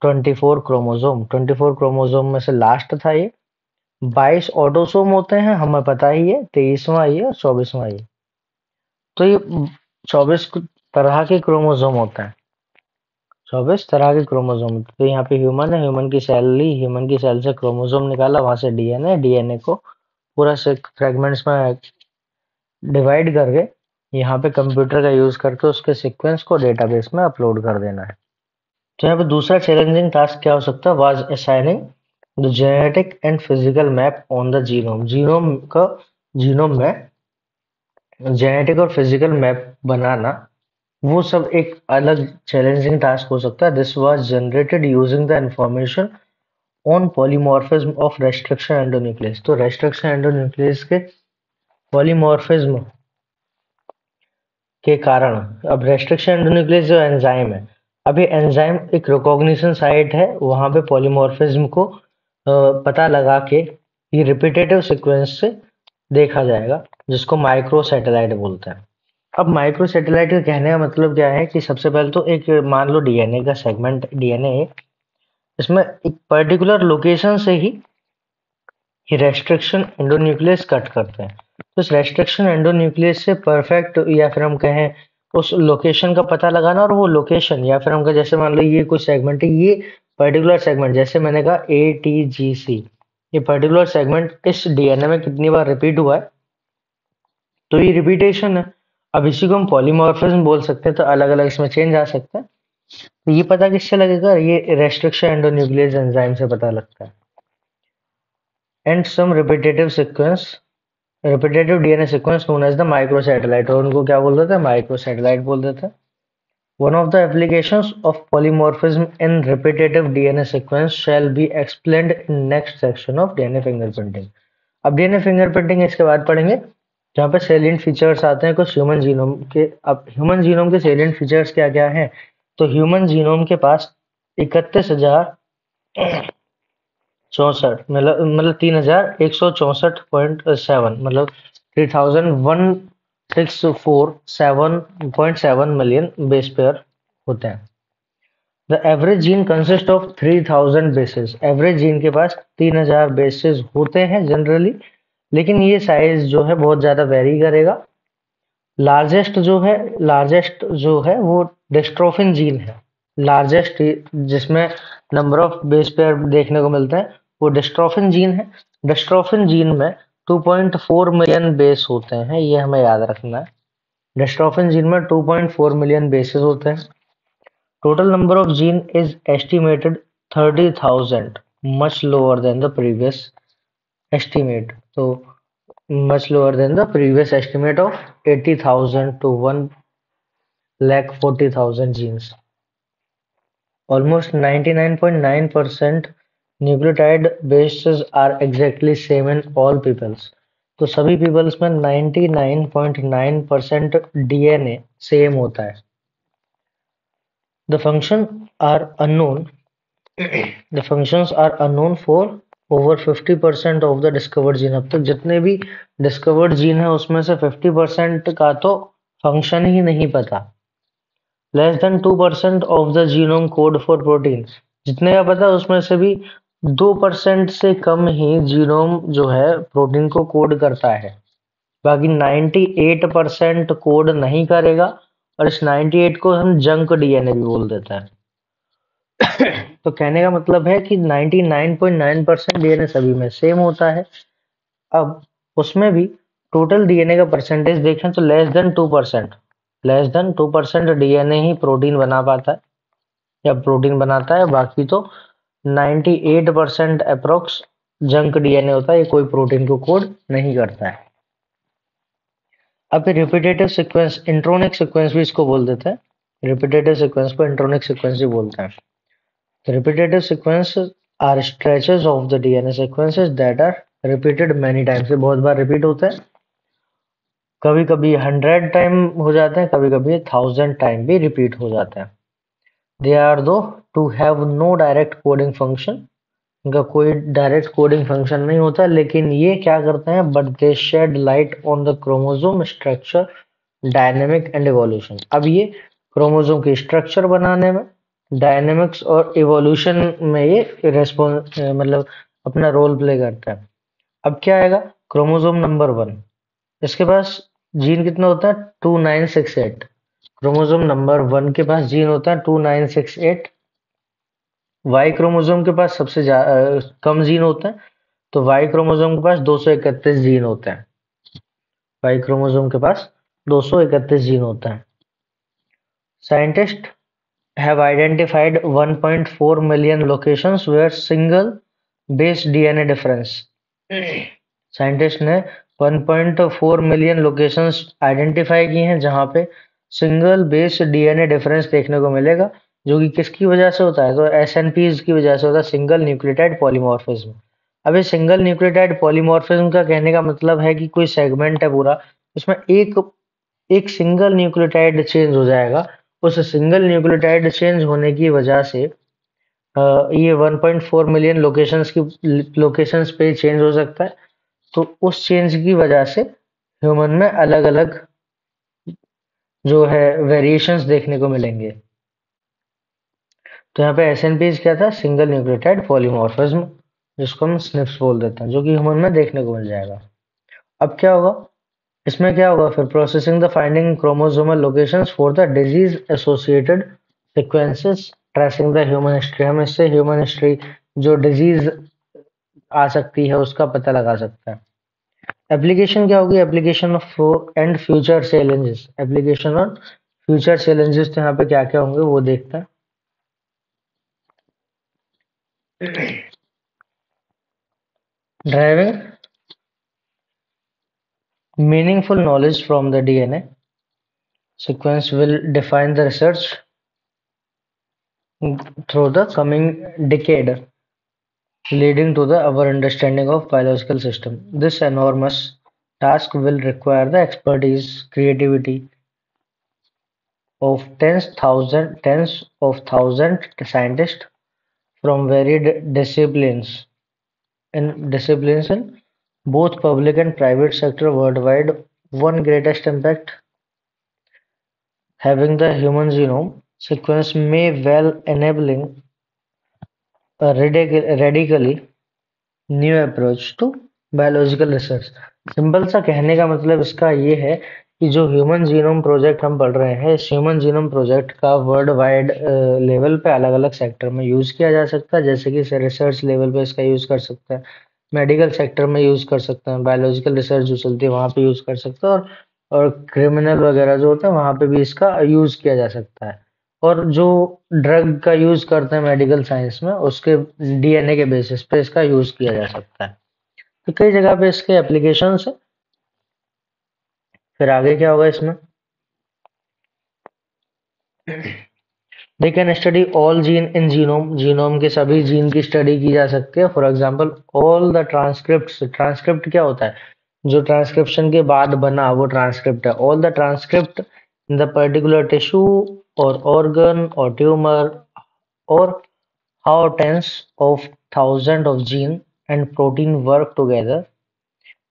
24 chromosome. 24 chromosome में से लास्ट था ये। 22 ऑटोसोम होते हैं, हमें पता ही है, 23वां ये और 24वां ये। तो ये 24 तरह के क्रोमोसोम होते हैं। 24 तरह के क्रोमोसोम। तो यहाँ पे ह्यूमन है, ह्यूमन की सेल ली, ह्यूमन की सेल से क्रोमोसोम निकाला, वहां से डीएनए, डीएनए को पूरा से फ्रेगमेंट्स में डिवाइड करके यहाँ पे कंप्यूटर का यूज करके उसके सीक्वेंस को डेटाबेस में अपलोड कर देना है। तो यहाँ पे दूसरा चैलेंजिंग टास्क क्या हो सकता है? Was assigning the genetic and physical map on the genome. Genome में जेनेटिक और फिजिकल मैप बनाना, वो सब एक अलग चैलेंजिंग टास्क हो सकता है। This was generated using the information on polymorphism of restriction endonuclease. तो रेस्ट्रिक्शन एंडोन्यूक्लियस के पॉलीमॉर्फिज्म के कारण, अब रेस्ट्रिक्शन एंडोन्यूक्लियस जो एंजाइम है, अभी एंजाइम एक रिकॉग्निशन साइट है, वहां पे पॉलीमॉर्फिज्म को पता लगा के ये रिपीटेटिव सीक्वेंस से देखा जाएगा, जिसको माइक्रो सैटेलाइट बोलते हैं। अब माइक्रो सैटेलाइट के कहने का मतलब क्या है कि सबसे पहले तो एक मान लो डीएनए का सेगमेंट, डीएनए है, इसमें एक पर्टिकुलर लोकेशन से ही रेस्ट्रिक्शन एंडोन्यूक्लियस कट करते हैं। तो इस रेस्ट्रिक्शन एंडोन्यूक्लियस से परफेक्ट, या फिर हम कहें उस लोकेशन का पता लगाना, और वो लोकेशन, या फिर हम कहें जैसे मान लो ये कुछ सेगमेंट है, ये पर्टिकुलर सेगमेंट, जैसे मैंने कहा ATGC, ये पर्टिकुलर सेगमेंट इस डीएनए में कितनी बार रिपीट हुआ है, तो ये रिपीटेशन है। अब इसी को हम पॉलीमॉर्फिज्म बोल सकते हैं, तो अलग अलग इसमें चेंज आ सकता है। तो ये पता किससे लगेगा? ये रेस्ट्रिक्शन एंडोन्यूक्लियस एंजाइम से पता लगता है। And some repetitive DNA sequence known as the microsatellite, और उनको क्या बोल देते हैं? माइक्रोसैटेलाइट बोल देते हैं। One of the applications of polymorphism in repetitive DNA sequence shall be explained in next section of DNA fingerprinting। अब DNA fingerprinting इसके बाद पढ़ेंगे, जहाँ पे सेलिएंट फीचर्स आते हैं कुछ ह्यूमन जीनोम के। अब ह्यूमन जीनोम के सेलिएंट फीचर्स क्या क्या हैं? तो ह्यूमन जीनोम के पास 31,064, मतलब 3164.7, मतलब 3164.7 मिलियन बेस पेयर होते हैं। The average gene consist of 3000 bases. Average gene के पास 3000 बेसेस होते हैं जनरली, लेकिन ये साइज जो है बहुत ज्यादा वेरी करेगा। लार्जेस्ट जो है वो डिस्ट्रोफिन जीन है। लार्जेस्ट जिसमें नंबर ऑफ बेस पेयर देखने को मिलता है, वो डिस्ट्रोफिन जीन है। डिस्ट्रोफिन जीन में 2.4 मिलियन बेस होते हैं, ये हमें याद रखना है। डिस्ट्रोफिन जीन में 2.4 मिलियन बेसेस होते हैं। Total number of gene is estimated 30,000, much lower than the previous estimate. So much lower than the previous estimate of 80,000 to 1,40,000 genes. Almost 99.9% nucleotide bases are exactly same in all peoples. तो सभी peoples में 99.9% DNA same होता है। The function are unknown. The functions are unknown for over 50% of the discovered gene। अब तक जितने भी discovered gene है उसमें से 50% का तो फंक्शन ही नहीं पता। Less than 2% of the genome code for protein. जितने का पता उसमें से भी 2% से कम ही जीनोम जो है प्रोटीन को कोड करता है। बाकी 98% कोड नहीं करेगा, और इस 98 को हम जंक डीएनए भी बोल देते हैं। तो कहने का मतलब है कि 99.9% डीएनए सभी में सेम होता है। अब उसमें भी टोटल डीएनए का परसेंटेज देखें तो लेस देन 2% डीएनए ही प्रोटीन बना पाता है या प्रोटीन बनाता है। बाकी तो 98% अप्रोक्स जंक डीएनए होता है, ये कोई प्रोटीन को कोड नहीं करता है। अब रिपीटेटिव सीक्वेंस, इंट्रोनिक सीक्वेंस भी इसको बोल देते हैं। रिपीटेटिव सीक्वेंस को इंट्रोनिक सीक्वेंस भी बोलते हैं। The repetitive sequences are stretches of the DNA sequences that are repeated many times। ये बहुत बार रिपीट होते हैं, कभी कभी 100 टाइम हो जाते हैं, कभी कभी 1000 टाइम भी रिपीट हो जाते हैं। They are though to have no direct coding function, इनका कोई डायरेक्ट कोडिंग फंक्शन नहीं होता, लेकिन ये क्या करते हैं, but they shed light on the chromosome structure, dynamic and evolution. अब ये क्रोमोसोम की स्ट्रक्चर बनाने में, डायनेमिक्स और इवोल्यूशन में ये रेस्पॉन्स मतलब अपना रोल प्ले करता है। अब क्या आएगा, क्रोमोसोम नंबर 1, इसके पास जीन कितना होता है, 2968। क्रोमोसोम नंबर 1 के पास जीन होता है 2968। वाई क्रोमोसोम के पास सबसे कम जीन होता है, तो वाई क्रोमोसोम के पास 231 जीन होते हैं। वाई क्रोमोसोम के पास 231 जीन होता है। Scientist have identified 1.4 million locations where single base DNA difference। Scientist ने 1.4 मिलियन लोकेशंस आइडेंटिफाई की हैं जहां पे सिंगल बेस डीएनए डिफरेंस देखने को मिलेगा, जो कि किसकी वजह से होता है, तो एसएनपीज की वजह से होता है, सिंगल न्यूक्लियोटाइड पॉलीमॉर्फिज्म। अब ये सिंगल न्यूक्लियोटाइड पॉलीमॉर्फिज्म का कहने का मतलब है कि कोई सेगमेंट है पूरा, उसमें एक एक सिंगल न्यूक्लियोटाइड चेंज हो जाएगा। उस सिंगल न्यूक्लियोटाइड चेंज होने की वजह से ये 1.4 मिलियन लोकेशंस पे चेंज हो सकता है। तो उस चेंज की वजह से ह्यूमन में अलग अलग जो है वेरिएशंस देखने को मिलेंगे। तो यहाँ पे एसएनपीज क्या था, सिंगल न्यूक्लियोटाइड पॉलीमॉर्फिज्म, जिसको हम स्निप्स बोल देते हैं, जो कि ह्यूमन में देखने को मिल जाएगा। अब क्या होगा, इसमें क्या होगा फिर, processing the finding chromosomal locations for the disease associated sequences, tracing the human history. हम इससे ह्यूमन हिस्ट्री जो डिजीज आ सकती है उसका पता लगा सकते हैं। एप्लीकेशन क्या होगी, application of and future challenges. Application और फ्यूचर चैलेंजेस तो यहाँ पे क्या क्या होंगे वो देखते हैं। Driving meaningful knowledge from the DNA sequence will define the research through the coming decade, leading to our understanding of biological system. This enormous task will require the expertise, creativity of tens of thousands scientists from varied disciplines in both public and private sector worldwide. One greatest impact having the human genome sequence may well enabling a radically new approach to biological research. Simple सा कहने का मतलब इसका ये है कि जो human genome project हम पढ़ रहे हैं, इस ह्यूमन जीनोम प्रोजेक्ट का वर्ल्ड वाइड लेवल पे अलग अलग सेक्टर में यूज़ किया जा सकता है। जैसे कि रिसर्च लेवल पे इसका यूज़ कर सकते हैं, मेडिकल सेक्टर में यूज़ कर सकते हैं, बायोलॉजिकल रिसर्च जो चलती है वहाँ पे यूज़ कर सकते हैं, और क्रिमिनल वगैरह जो होता है वहाँ पे भी इसका यूज़ किया जा सकता है। और जो ड्रग का यूज करते हैं मेडिकल साइंस में, उसके डीएनए के बेसिस पे इसका यूज किया जा सकता है। तो कई जगह पे इसके एप्लीकेशंस है। फिर आगे क्या होगा इसमें, they can study all gene in genome. Genome के सभी जीन की स्टडी की जा सकती है। For example all the transcript. Transcript क्या होता है, जो ट्रांसक्रिप्शन के बाद बना वो ट्रांसक्रिप्ट है। All the transcript in the particular tissue और ऑर्गन और ट्यूमर, और how tens of thousands of gene and protein work together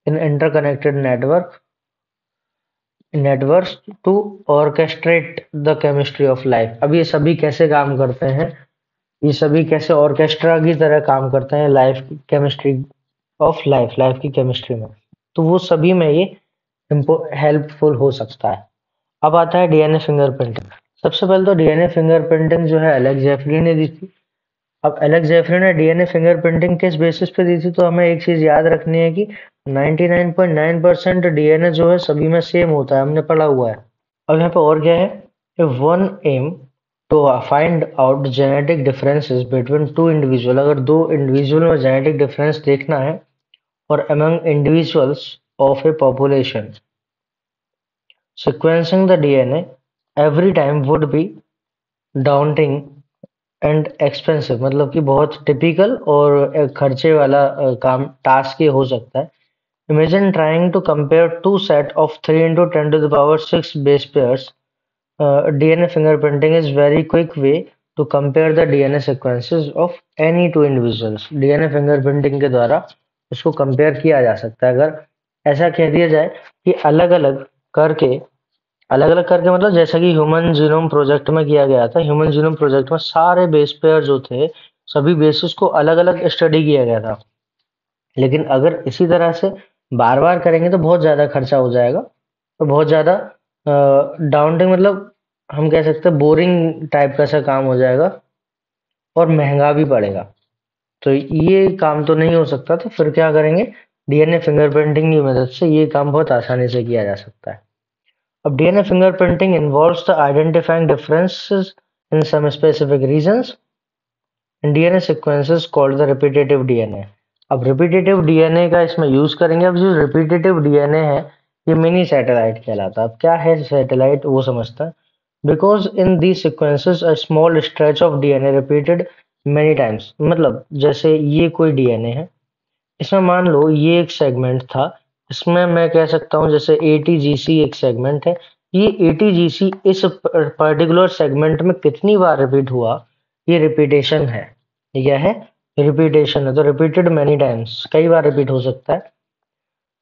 in interconnected networks to orchestrate the chemistry of life। अब ये सभी कैसे काम करते हैं, ये सभी कैसे ऑर्केस्ट्रा की तरह काम करते हैं लाइफ की केमिस्ट्री ऑफ लाइफ की केमिस्ट्री में, तो वो सभी में ये हेल्पफुल हो सकता है। अब आता है डीएनए फिंगरप्रिंटिंग। सबसे पहले तो डीएनए फिंगरप्रिंटिंग जो है एलेक्स जेफरी ने दी थी। अब एलेक्स जेफरी ने डीएनए फिंगरप्रिंटिंग किस बेसिस पे दी थी, तो हमें एक चीज याद रखनी है कि 99.9% डीएनए जो है सभी में सेम होता है, हमने पढ़ा हुआ है। अब यहाँ पे और क्या है, one aim to find out genetic differences between two individual. अगर दो इंडिविजुअल में जेनेटिक डिफरेंस देखना है, और among individuals of a population, sequencing the DNA every time would be daunting and expensive. मतलब कि बहुत टिपिकल और खर्चे वाला काम टास्क ये हो सकता है। Imagine trying to compare two set of 3 into 10 to the power 6 base pairs. DNA fingerprinting is very quick way to compare the DNA sequences of any two individuals. DNA fingerprinting के द्वारा उसको compare किया जा सकता है। अगर ऐसा कह दिया जाए कि अलग अलग करके मतलब जैसा कि ह्यूमन जीनोम प्रोजेक्ट में किया गया था। ह्यूमन जीनोम प्रोजेक्ट में सारे बेस पेयर जो थे, सभी बेसिस को अलग अलग स्टडी किया गया था। लेकिन अगर इसी तरह से बार बार करेंगे तो बहुत ज्यादा खर्चा हो जाएगा, तो बहुत ज्यादा डाउनटिंग मतलब हम कह सकते हैं बोरिंग टाइप का सा काम हो जाएगा और महंगा भी पड़ेगा। तो ये काम तो नहीं हो सकता, तो फिर क्या करेंगे, डीएनए फिंगरप्रिंटिंग की मदद से ये काम बहुत आसानी से किया जा सकता है। अब DNA fingerprinting involves the identifying differences in some specific regions in DNA sequences called the repetitive DNA. अब रिपीटेटिव डीएनए का इसमें यूज करेंगे। अब जो रिपीटेटिव डीएनए है, ये मिनी सैटेलाइट कहलाता है। अब क्या है सैटेलाइट, वो समझता है। Because in the sequences a small stretch of DNA repeated many times. मतलब जैसे ये कोई डीएनए है, इसमें मान लो ये एक सेगमेंट था, इसमें मैं कह सकता हूँ जैसे एटीजीसी एक सेगमेंट है। ये एटीजीसी इस पर्टिकुलर सेगमेंट में कितनी बार रिपीट हुआ, ये रिपीटेशन है। ये क्या है, रिपीटेशन है। तो रिपीटेड मेनी टाइम्स, कई बार रिपीट हो सकता है।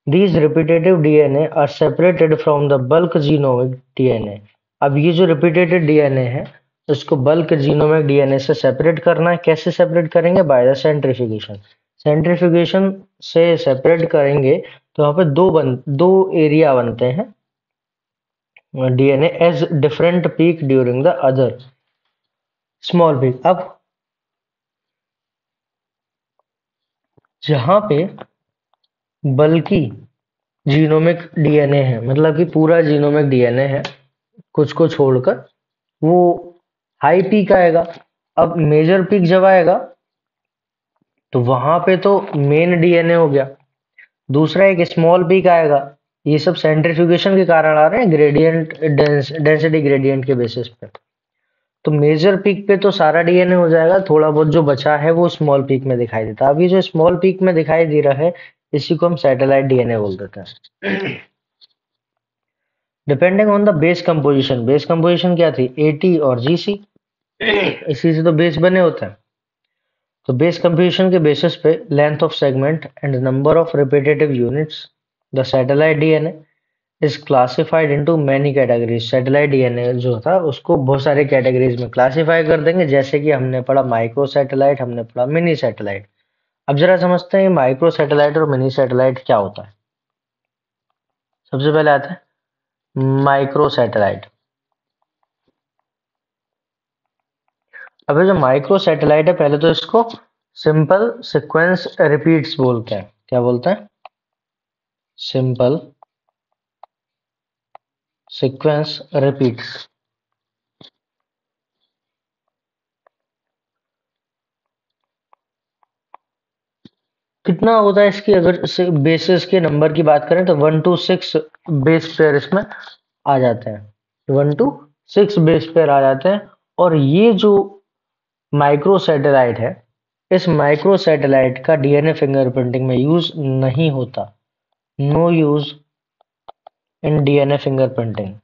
These repetitive DNA are separated from the bulk genomic DNA। अब ये जो रिपीटेटेड डीएनए है, इसको बल्क जीनोमिक डीएनए से सेपरेट करना है। कैसे सेपरेट करेंगे, बाय द सेंट्रीफ्यूगेशन। सेंट्रीफ्यूगेशन से सेपरेट करेंगे तो यहाँ पे दो एरिया बनते हैं DNA as different peak during the other small peak. अब जहाँ पे बल्कि जीनोमिक डीएनए है, मतलब कि पूरा जीनोमिक डीएनए है कुछ को छोड़कर, वो हाई पीक आएगा। अब मेजर पीक जब आएगा तो वहां पे तो मेन डीएनए हो गया। दूसरा एक स्मॉल पीक आएगा। ये सब सेंट्रीफ्यूगेशन के कारण आ रहे हैं, ग्रेडियंट डेंसिटी ग्रेडियंट के बेसिस पे। तो मेजर पीक पे तो सारा डीएनए हो जाएगा, थोड़ा बहुत जो बचा है वो स्मॉल पीक में दिखाई देता है। अभी जो स्मॉल पीक में दिखाई दे रहा है, इसी को हम सैटेलाइट डीएनए बोल देते हैं। Depending on the base composition. Base composition क्या थी, एटी और जीसी। इसी से तो बेस बने होते हैं। तो बेस कंपोजिशन के बेसिस पे length of segment and number of repetitive units, the satellite DNA is classified into many categories. Satellite DNA जो था उसको बहुत सारे कैटेगरीज में क्लासिफाई कर देंगे। जैसे कि हमने पढ़ा माइक्रो सैटेलाइट, हमने पढ़ा मिनी सैटेलाइट। अब जरा समझते हैं माइक्रो सैटेलाइट और मिनी सैटेलाइट क्या होता है। सबसे पहले आता है माइक्रो सैटेलाइट। अब ये जो माइक्रो सैटेलाइट है, पहले तो इसको सिंपल सीक्वेंस रिपीट्स बोलते हैं। क्या बोलते हैं, सिंपल सीक्वेंस रिपीट्स। कितना होता है इसकी, अगर बेसिस के नंबर की बात करें तो 1 to 6 बेस पेयर इसमें आ जाते हैं। 1 to 6 बेस पेयर आ जाते हैं। और ये जो माइक्रो सैटेलाइट है, इस माइक्रो सैटेलाइट का डीएनए फिंगरप्रिंटिंग में यूज नहीं होता। No use in DNA fingerprinting.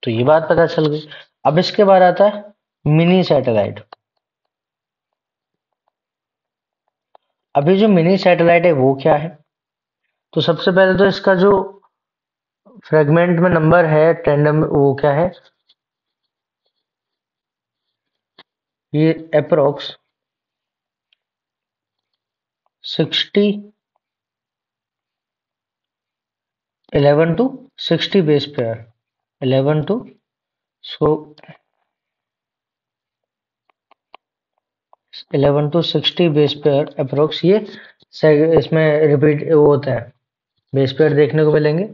तो ये बात पता चल गई। अब इसके बाद आता है मिनी सैटेलाइट। अभी जो मिनी सैटेलाइट है वो क्या है, तो सबसे पहले तो इसका जो फ्रेगमेंट में नंबर है टेंडम, वो क्या है, ये approx 60 11 to 60 base pair. 11 two so 11 to 60 base pair approx, ये इसमें रिपीट वो होता है, बेस पेयर देखने को मिलेंगे।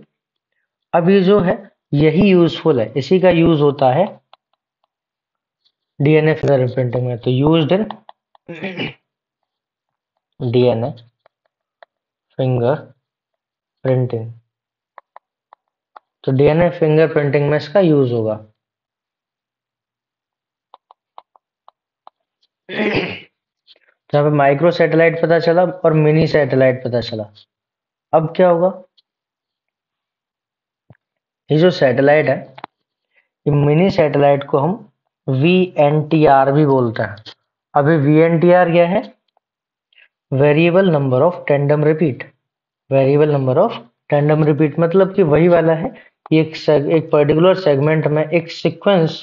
अब ये जो है यही यूजफुल है, इसी का यूज होता है डीएनए फिंगरप्रिंटिंग में। तो used in DNA finger printing. तो डीएनए फिंगरप्रिंटिंग में इसका यूज होगा। तो यहाँ पे माइक्रो सैटेलाइट पता चला और मिनी सैटेलाइट पता चला। अब क्या होगा, ये जो सैटेलाइट है, ये मिनी सैटेलाइट को हम VNTR भी बोलते हैं। अभी VNTR क्या है? Variable number of tandem repeat. Variable number of tandem repeat मतलब कि वही वाला है कि एक पर्टिकुलर सेगमेंट में एक सीक्वेंस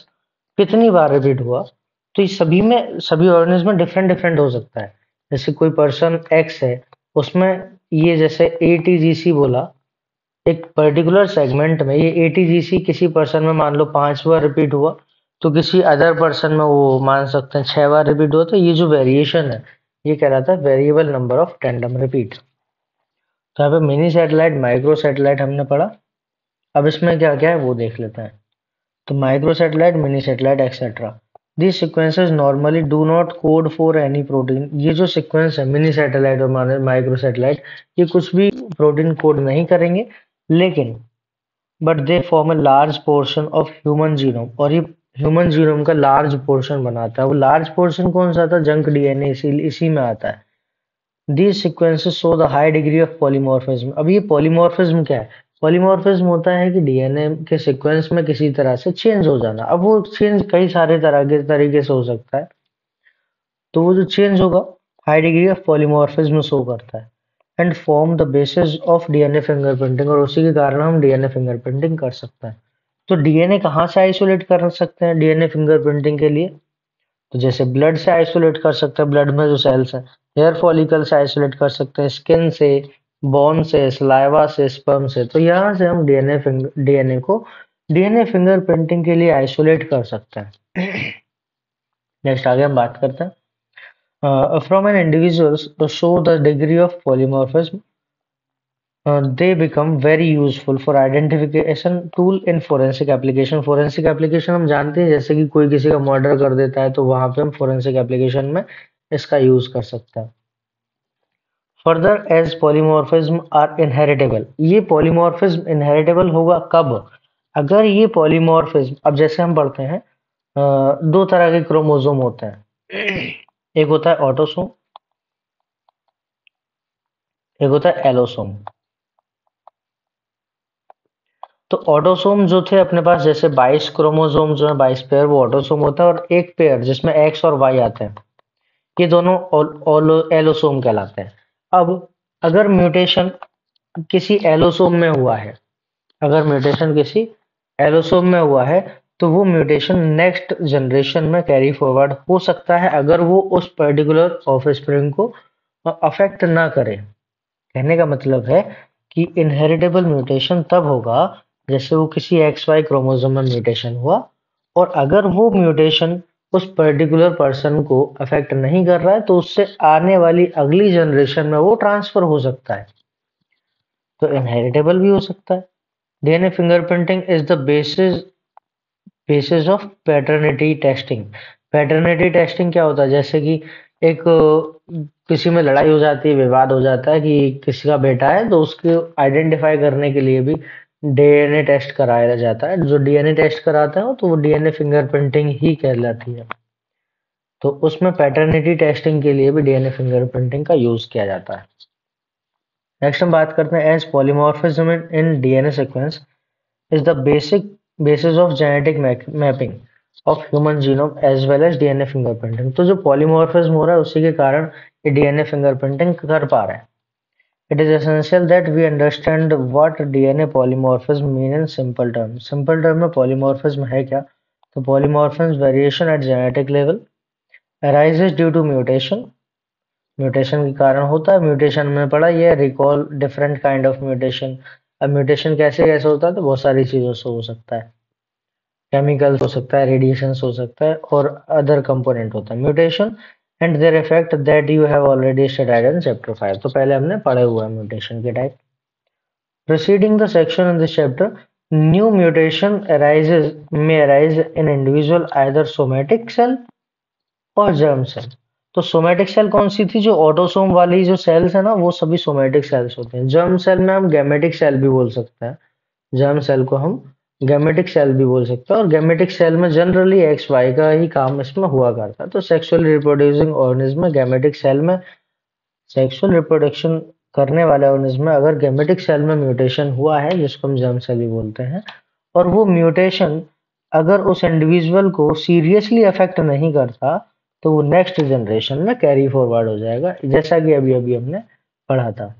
कितनी बार रिपीट हुआ। तो ये सभी ऑर्गेनिज्म में डिफरेंट डिफरेंट हो सकता है। जैसे कोई पर्सन एक्स है, उसमें ये जैसे ATGC बोला, एक पर्टिकुलर सेगमेंट में ये ATGC किसी पर्सन में मान लो 5 बार रिपीट हुआ, तो किसी अदर पर्सन में वो मान सकते हैं 6 बार रिपीट हुआ। तो ये जो वेरिएशन है, ये कहलाता है variable number of tandem repeat. तो यहाँ पे मिनी सैटेलाइट, माइक्रो सैटेलाइट हमने पढ़ा। अब इसमें क्या क्या है वो देख लेते हैं। तो micro satellite, mini satellite etcetera, these sequences normally do not code for any protein। ये जो सीक्वेंस है मिनी सैटेलाइट और माइक्रो सैटेलाइट, ये कुछ भी प्रोटीन कोड नहीं करेंगे, लेकिन but they form a large portion of human genome, और ये ह्यूमन जीनोम का लार्ज पोर्शन बनाता है। वो लार्ज पोर्शन कौन सा था? जंक DNA, इसी में आता है। These sequences show the high degree of polymorphism। अब ये polymorphism क्या है? polymorphism होता है कि DNA के सीक्वेंस में किसी तरह से चेंज हो जाना। अब वो चेंज कई सारे तरह के तरीके से हो सकता है। तो वो जो चेंज होगा, high degree of polymorphism show करता है and form the basis of DNA fingerprinting, और उसी के कारण हम DNA फिंगरप्रिंटिंग कर सकते हैं। तो DNA कहाँ से आइसोलेट कर सकते हैं DNA फिंगरप्रिंटिंग के लिए? तो जैसे ब्लड से आइसोलेट कर सकते हैं, ब्लड में जो सेल्स हैं। हेयर फॉलिकल से आइसोलेट कर सकते हैं, स्किन से, बोन से, सलाइवा से, स्पर्म से। तो यहाँ से हम DNA को DNA फिंगरप्रिंटिंग के लिए आइसोलेट कर सकते हैं। नेक्स्ट आगे हम बात करते हैं। From an individuals to show the degree of polymorphism, they become very useful for identification tool in forensic application। forensic application हम जानते हैं, जैसे कि कोई किसी का मर्डर कर देता है तो वहां पे हम forensic application में इसका यूज कर सकते हैं। Further, as polymorphism are inheritable, ये polymorphism inheritable होगा कब? अगर ये polymorphism, अब जैसे हम पढ़ते हैं, दो तरह के क्रोमोसोम होते हैं। एक होता है ऑटोसोम, एक होता है एलोसोम। तो ऑटोसोम जो थे अपने पास, जैसे 22 क्रोमोसोम जो है, 22 पेयर, वो ऑटोसोम होता है, और एक पेयर जिसमें एक्स और वाई आते हैं, ये दोनों एलोसोम कहलाते हैं। अब अगर म्यूटेशन किसी एलोसोम में हुआ है, अगर म्यूटेशन किसी एलोसोम में हुआ है, तो वो म्यूटेशन नेक्स्ट जनरेशन में कैरी फॉरवर्ड हो सकता है, अगर वो उस पर्टिकुलर ऑफस्प्रिंग को अफेक्ट ना करे। कहने का मतलब है कि इनहेरिटेबल म्यूटेशन तब होगा जैसे वो किसी XY क्रोमोसोम में म्यूटेशन हुआ, और अगर वो म्यूटेशन उस पर्टिकुलर पर्सन को अफेक्ट नहीं कर रहा है, तो उससे आने वाली अगली जनरेशन में वो ट्रांसफर हो सकता है। तो इनहेरिटेबल भी हो सकता है। DNA fingerprinting is the basis of paternity testing. Paternity testing क्या होता है? जैसे कि एक किसी में लड़ाई हो जाती है, विवाद हो जाता है कि किसी का बेटा है, तो उसको आइडेंटिफाई करने के लिए भी DNA टेस्ट कराया जाता है। जो DNA टेस्ट कराता है तो वो DNA फिंगरप्रिंटिंग ही कहलाती है। तो उसमें पैटर्निटी टेस्टिंग के लिए भी DNA फिंगरप्रिंटिंग का यूज किया जाता है। नेक्स्ट हम बात करते हैं, as polymorphism in DNA sequence is the basis of genetic mapping of human genome as well as DNA fingerprinting। तो जो polymorphism हो रहा है उसी के कारण ये DNA fingerprinting कर पा रहा है। It is essential that we understand what DNA polymorphism mean in simple terms। simple term में polymorphism है क्या? तो polymorphism variation at genetic level arises due to mutation। Mutation के कारण होता है। म्यूटेशन में पढ़ा ये recall different kind of mutation. अब म्यूटेशन कैसे कैसे होता है? तो बहुत सारी चीजों से हो सकता है, केमिकल्स हो सकता है, रेडिएशन हो सकता है, और अदर कंपोनेंट होता है। Mutation and their effect that you have already studied in chapter 5। तो पहले हमने पढ़े हुआ है म्यूटेशन के type. Proceeding the section in this chapter, new mutation arises may arise in individual either somatic cell और जर्म सेल। तो somatic cell कौन सी थी? जो ऑटोसोम वाली जो सेल्स है ना, वो सभी सोमेटिक सेल्स होते हैं। जर्म सेल में हम गैमेटिक सेल भी बोल सकते हैं। जर्म सेल को हम गैमेटिक सेल भी बोल सकते हैं, और गैमेटिक सेल में जनरली XY का ही काम इसमें हुआ करता है। तो सेक्सुअली रिप्रोड्यूसिंग ऑर्गेनिज्म में गैमेटिक सेल में सेक्सुअल रिप्रोडक्शन करने वाले ऑर्गेनिज्म में अगर गैमेटिक सेल में म्यूटेशन हुआ है, जिसको हम जर्म सेल भी बोलते हैं, और वो म्यूटेशन अगर उस इंडिविजुअल को सीरियसली अफेक्ट नहीं करता तो वो नेक्स्ट जनरेशन में कैरी फॉरवर्ड हो जाएगा, जैसा कि अभी अभी हमने पढ़ा था।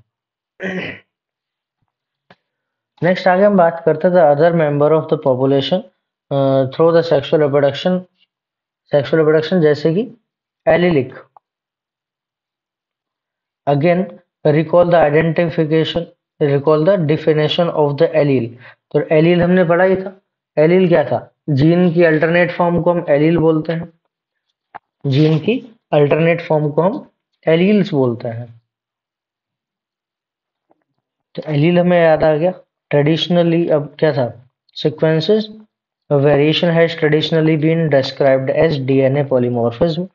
नेक्स्ट आगे हम बात करते थे other member of the population through the sexual reproduction जैसे कि allylic. Again recall the identification, recall the definition of the allele. तो एलील हमने पढ़ा ही था। एलील क्या था? जीन की अल्टरनेट फॉर्म को हम एलील बोलते हैं। जीन की अल्टरनेट फॉर्म को हम एलील्स बोलते हैं। तो एलील हमें याद आ गया। ट्रेडिशनली अब क्या था? Sequences variation has traditionally been described as DNA polymorphism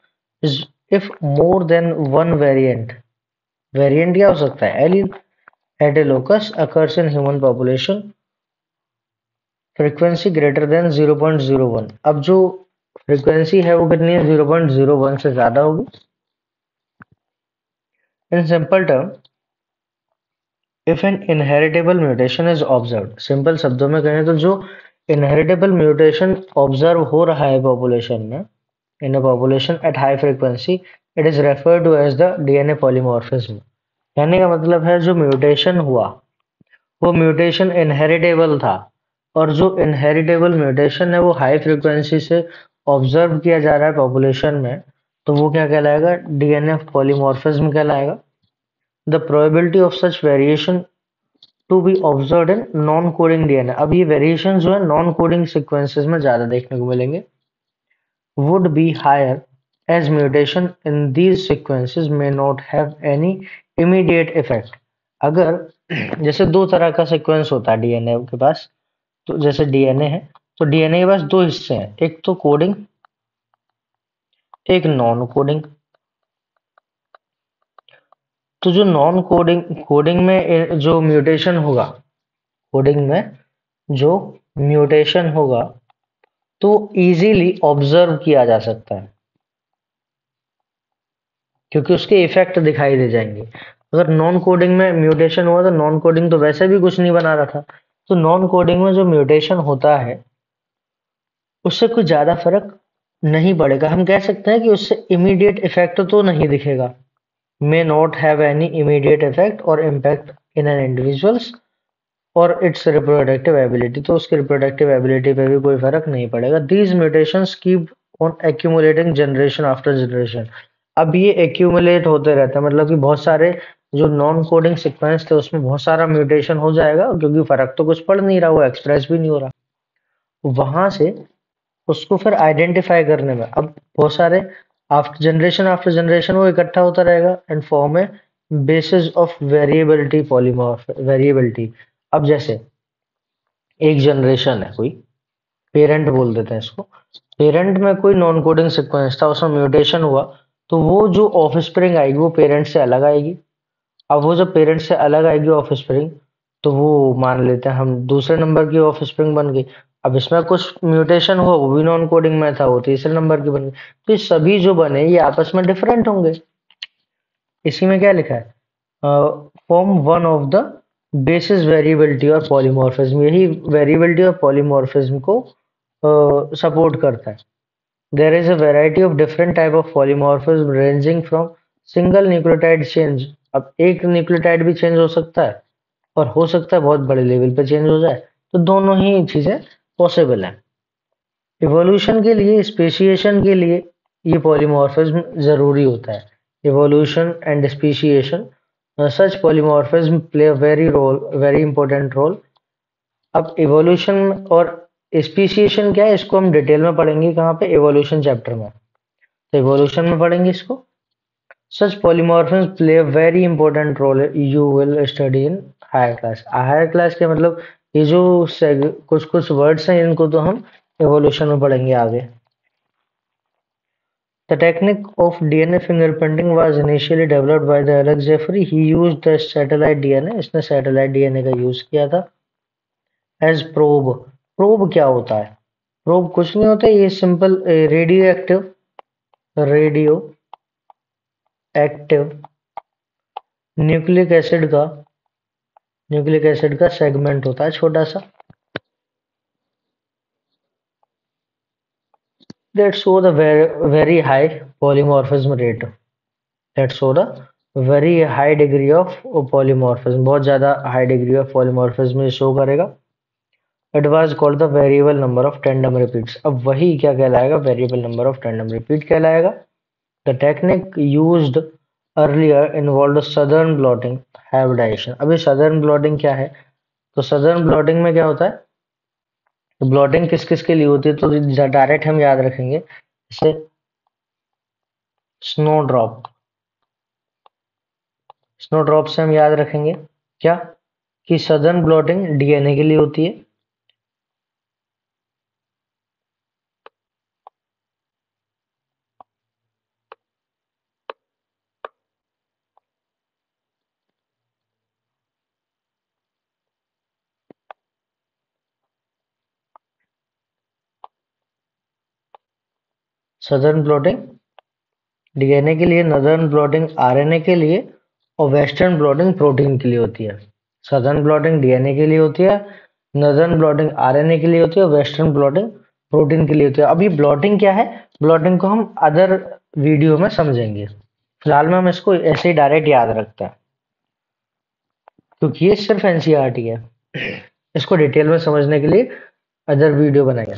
is if more than one variant. Variant क्या हो सकता है? Allele at a locus occurs in human population frequency greater than 0.01। अब जो फ्रीक्वेंसी है वो कितनी है? 0.01 से ज्यादा होगी। In simple term, if an inheritable mutation is observed, simple शब्दों में कहें तो जो इनहेरिटेबल म्यूटेशन ऑब्जर्व हो रहा है पॉपुलेशन में, in a population at high frequency, it is referred to as the DNA polymorphism. कहने का मतलब है जो म्यूटेशन हुआ वो म्यूटेशन इनहेरिटेबल था, और जो इनहेरिटेबल म्यूटेशन है वो हाई फ्रीक्वेंसी से ऑब्जर्व किया जा रहा है पॉपुलेशन में, तो वो क्या कहलाएगा? डीएनए पॉलीमॉर्फिज्म कहलाएगा। The probability of such variation to be observed in non coding DNA. अब ये वेरिएशन जो है नॉन कोडिंग सीक्वेंसेस में ज्यादा देखने को मिलेंगे। Would be higher as mutation in these sequences may not have any immediate effect. अगर जैसे दो तरह का सीक्वेंस होता है डीएनए के पास, तो जैसे डीएनए है तो डीएनए के पास दो हिस्से हैं, एक तो कोडिंग, एक नॉन कोडिंग। तो जो नॉन कोडिंग कोडिंग में जो म्यूटेशन होगा, कोडिंग में जो म्यूटेशन होगा तो इजीली ऑब्जर्व किया जा सकता है, क्योंकि उसके इफेक्ट दिखाई दे जाएंगे। अगर नॉन कोडिंग में म्यूटेशन हुआ तो नॉन कोडिंग तो वैसे भी कुछ नहीं बना रहा था, तो नॉन कोडिंग में जो म्यूटेशन होता है उससे कुछ ज्यादा फर्क नहीं पड़ेगा। हम कह सकते हैं कि उससे इमीडिएट इफेक्ट तो नहीं दिखेगा, may not have any immediate effect or impact in an individual's और इट्स रिप्रोडक्टिव एबिलिटी, तो उसकी रिप्रोडक्टिव एबिलिटी पे भी कोई फर्क नहीं पड़ेगा। These mutations keep on accumulating generation after generation. अब ये एक्यूमुलेट होते रहते हैं, मतलब कि बहुत सारे जो नॉन कोडिंग सीक्वेंस थे उसमें बहुत सारा म्यूटेशन हो जाएगा, क्योंकि फर्क तो कुछ पड़ नहीं रहा, वो एक्सप्रेस भी नहीं हो रहा। वहां से उसको फिर आइडेंटिफाई करने में अब बहुत सारे आफ्टर जनरेशन वो इकट्ठा होता रहेगा and form A basis of variability polymorph variability. अब जैसे एक जनरेशन है, कोई पेरेंट बोल देते हैं इसको, पेरेंट में कोई नॉन कोडिंग सीक्वेंस था, उसमें म्यूटेशन हुआ, तो वो जो ऑफस्प्रिंग आएगी वो पेरेंट से अलग आएगी। अब वो जब पेरेंट से अलग आएगी ऑफस्प्रिंग, तो वो मान लेते हैं हम दूसरे नंबर की ऑफस्प्रिंग बन गई। अब इसमें कुछ म्यूटेशन हुआ, वो भी नॉन कोडिंग में था, वो तीसरे नंबर की बन गई। तो ये सभी जो बने ये आपस में डिफरेंट होंगे। इसी में क्या लिखा है? Form one of the basis variability और पॉलीमॉर्फिज्म, यही वेरिएबिलिटी और पॉलीमॉर्फिज्म को सपोर्ट करता है। There is a variety of different type of polymorphism ranging from single nucleotide change. अब एक न्यूक्लियोटाइड भी चेंज हो सकता है, और हो सकता है बहुत बड़े लेवल पे चेंज हो जाए, तो दोनों ही चीजें पॉसिबल हैं। इवोल्यूशन के लिए, स्पेशिएशन के लिए ये पॉलीमॉर्फिज्म जरूरी होता है। Evolution and speciation, such polymorphism play a very important role. अब इवोल्यूशन और स्पेशिएशन क्या है, इसको हम डिटेल में पढ़ेंगे कहाँ पे? इवोल्यूशन चैप्टर में। तो इवोल्यूशन में पढ़ेंगे इसको। Such polymorphism play a very important role you will study in higher class. Higher class के मतलब ये जो कुछ कुछ वर्ड्स हैं इनको तो हम इवोल्यूशन में पढ़ेंगे आगे। The technique of DNA fingerprinting was initially developed by the Alex Jeffrey. He used the satellite DNA, इसने satellite DNA का यूज किया था as probe। probe क्या होता है? probe कुछ नहीं होता, ये simple radio active nucleic acid का सेगमेंट होता है छोटा सा। that show the very high polymorphism rate, that show the very high degree of polymorphism, बहुत ज़्यादा high degree of polymorphism ये show करेगा. It was called the variable number of tandem repeats. अब वही क्या कहलाएगा, variable number of tandem repeat कहलाएगा. The technique used earlier involved southern blotting hybridization. अभी southern blotting क्या है, तो southern blotting में क्या होता है, तो ब्लॉटिंग किस किस के लिए होती है, तो डायरेक्ट हम याद रखेंगे जैसे स्नोड्रॉप. स्नोड्रॉप से हम याद रखेंगे क्या, कि सदर्न ब्लॉटिंग डीएनए के लिए होती है. सदर्न ब्लॉटिंग डीएनए के लिए, नदर्न ब्लॉटिंग आरएनए के लिए, और वेस्टर्न ब्लॉटिंग प्रोटीन के लिए होती है. सदर्न ब्लॉटिंग डीएनए के लिए होती है, नदर्न ब्लॉटिंग आरएनए के लिए होती है, और वेस्टर्न ब्लॉटिंग प्रोटीन के लिए होती है. अभी ब्लॉटिंग क्या है, ब्लॉटिंग को हम अदर वीडियो में समझेंगे. फिलहाल में हम इसको ऐसे ही डायरेक्ट याद रखते हैं क्योंकि ये सिर्फ एनसीईआरटी है. इसको डिटेल में समझने के लिए अदर वीडियो बनाएंगे.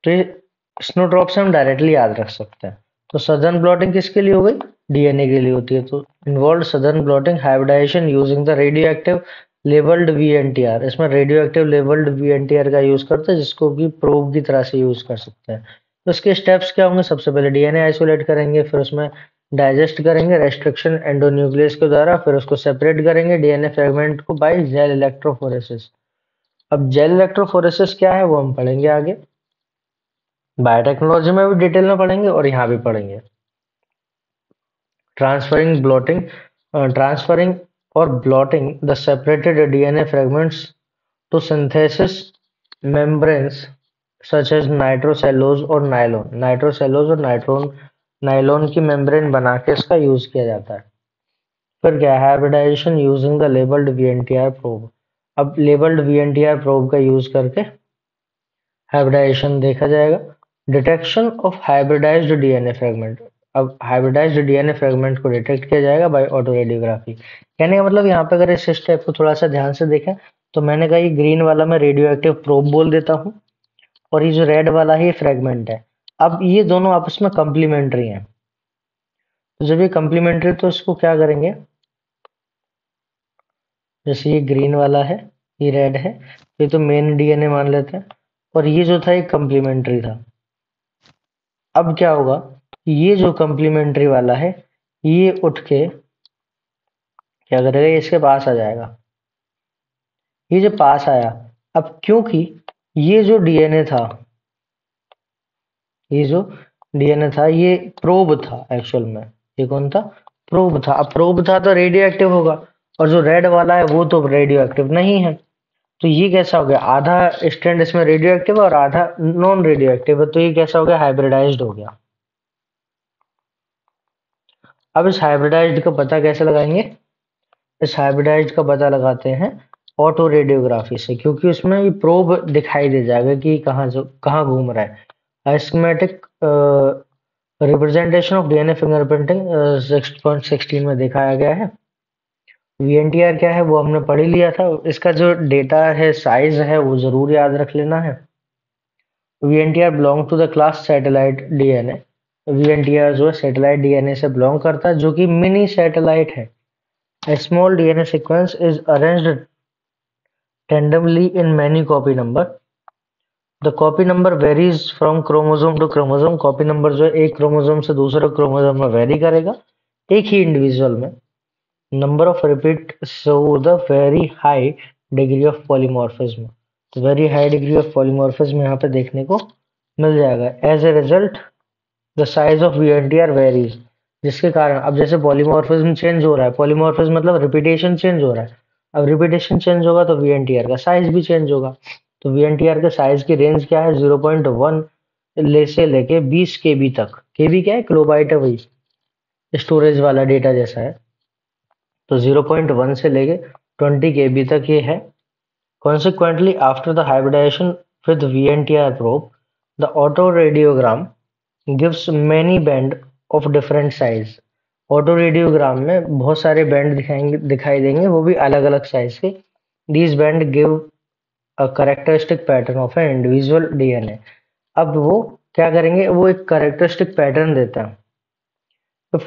तो ये स्नोड्रॉप से हम डायरेक्टली याद रख सकते हैं. तो सदर्न ब्लॉटिंग किसके लिए हो गई, डीएनए के लिए होती है. तो involve southern blotting hybridisation using the radio active labelled VNTR. इसमें रेडियो एक्टिव लेबल्ड वीएनटीआर का यूज करते हैं, जिसको कि प्रोब की तरह से यूज कर सकते हैं. तो इसके स्टेप्स क्या होंगे, सबसे पहले डीएनए आइसोलेट करेंगे, फिर उसमें डाइजेस्ट करेंगे रेस्ट्रिक्शन एंडोन्यूक्लियस के द्वारा, फिर उसको सेपरेट करेंगे डीएनए फ्रेगमेंट को बाय जेल इलेक्ट्रोफोरेसिस. अब जेल इलेक्ट्रोफोरेसिस क्या है वो हम पढ़ेंगे आगे, बायोटेक्नोलॉजी में भी डिटेल में पढ़ेंगे और यहाँ भी पढ़ेंगे. ट्रांसफरिंग ब्लॉटिंग, ट्रांसफरिंग और blotting the separated DNA fragments to synthesis membranes such as nitrocellulose और नाइलॉन. नाइट्रोसेलोज और नाइलॉन की मेम्ब्रेन बना के इसका यूज किया जाता है. फिर क्या, hybridization using the labelled VNTR probe. अब लेबल्ड वीएनटीआर प्रोब का यूज करके हाइब्रिडाइजेशन देखा जाएगा. Detection of hybridized DNA fragment. अब हाइब्रिडाइज्ड डीएनए फ्रेगमेंट को डिटेक्ट किया जाएगा बाय ऑटो रेडियोग्राफी. कहने का मतलब यहाँ पे अगर इस स्टेप को थोड़ा सा ध्यान से देखें तो मैंने कहा ये ग्रीन वाला मैं रेडियो एक्टिव प्रोब बोल देता हूँ और ये जो रेड वाला है ये फ्रेगमेंट है. अब ये दोनों आपस में कंप्लीमेंट्री हैं. तो जब ये कंप्लीमेंट्री तो इसको क्या करेंगे, जैसे ये ग्रीन वाला है ये रेड है, ये तो मेन डीएनए मान लेते हैं और ये जो था ये कंप्लीमेंट्री था. अब क्या होगा, ये जो कंप्लीमेंट्री वाला है ये उठ के क्या करेगा, ये इसके पास आ जाएगा. ये जो पास आया, अब क्योंकि ये जो डीएनए था, ये जो डीएनए था ये प्रोब था एक्चुअल में. ये कौन था, प्रोब था. अब प्रोब था तो रेडियो एक्टिव होगा और जो रेड वाला है वो तो रेडियो एक्टिव नहीं है. तो ये कैसा हो गया, आधा स्ट्रैंड इसमें रेडियो एक्टिव है और आधा नॉन रेडियो एक्टिव है. तो ये कैसा हो गया, हाइब्रिडाइज्ड हो गया. अब इस हाइब्रिडाइज्ड का पता कैसे लगाएंगे, इस हाइब्रिडाइज्ड का पता लगाते हैं ऑटो रेडियोग्राफी से, क्योंकि उसमें ये प्रोब दिखाई दे जाएगा कि कहाँ घूम रहा है. Schematic representation of DNA fingerprinting 6.16 में दिखाया गया है. वीएनटीआर क्या है वो हमने पढ़ ही लिया था. इसका जो डेटा है साइज है वो जरूर याद रख लेना है. VNTR belong to the class satellite DNA. VNTR जो है सैटेलाइट डीएनए से बिलोंग करता है जो कि मिनी सैटेलाइट है. A small DNA sequence is arranged randomly in many copy number. The copy number varies from chromosome to chromosome. Copy number जो है एक क्रोमोसोम से दूसरे क्रोमोसोम में वेरी करेगा एक ही इंडिविजुअल में. Number of repeat show the very high degree of polymorphism. तो very high degree of polymorphism यहाँ पे देखने को मिल जाएगा. As a result, the size of VNTR varies. जिसके कारण अब जैसे पॉलीमॉर्फिज्म चेंज हो रहा है, पॉलीमॉर्फिज्म मतलब रिपीटेशन चेंज हो रहा है. अब रिपीटेशन चेंज होगा तो वीएनटीआर का साइज भी चेंज होगा. तो वीएनटीआर के साइज की रेंज क्या है, 0.1 से लेके 20 केबी तक. केबी क्या है, किलोबाइट है, वही स्टोरेज वाला डेटा जैसा है. तो 0.1 से लेके 20 केबी तक ये है. Consequently, after the hybridization with VNTR probe, the auto radiogram gives many band of different size. Auto radiogram में बहुत सारे बैंड दिखाई देंगे, वो भी अलग अलग साइज के। These band give a characteristic pattern of an individual DNA. अब वो क्या करेंगे, वो एक कैरेक्टरिस्टिक पैटर्न देता है। if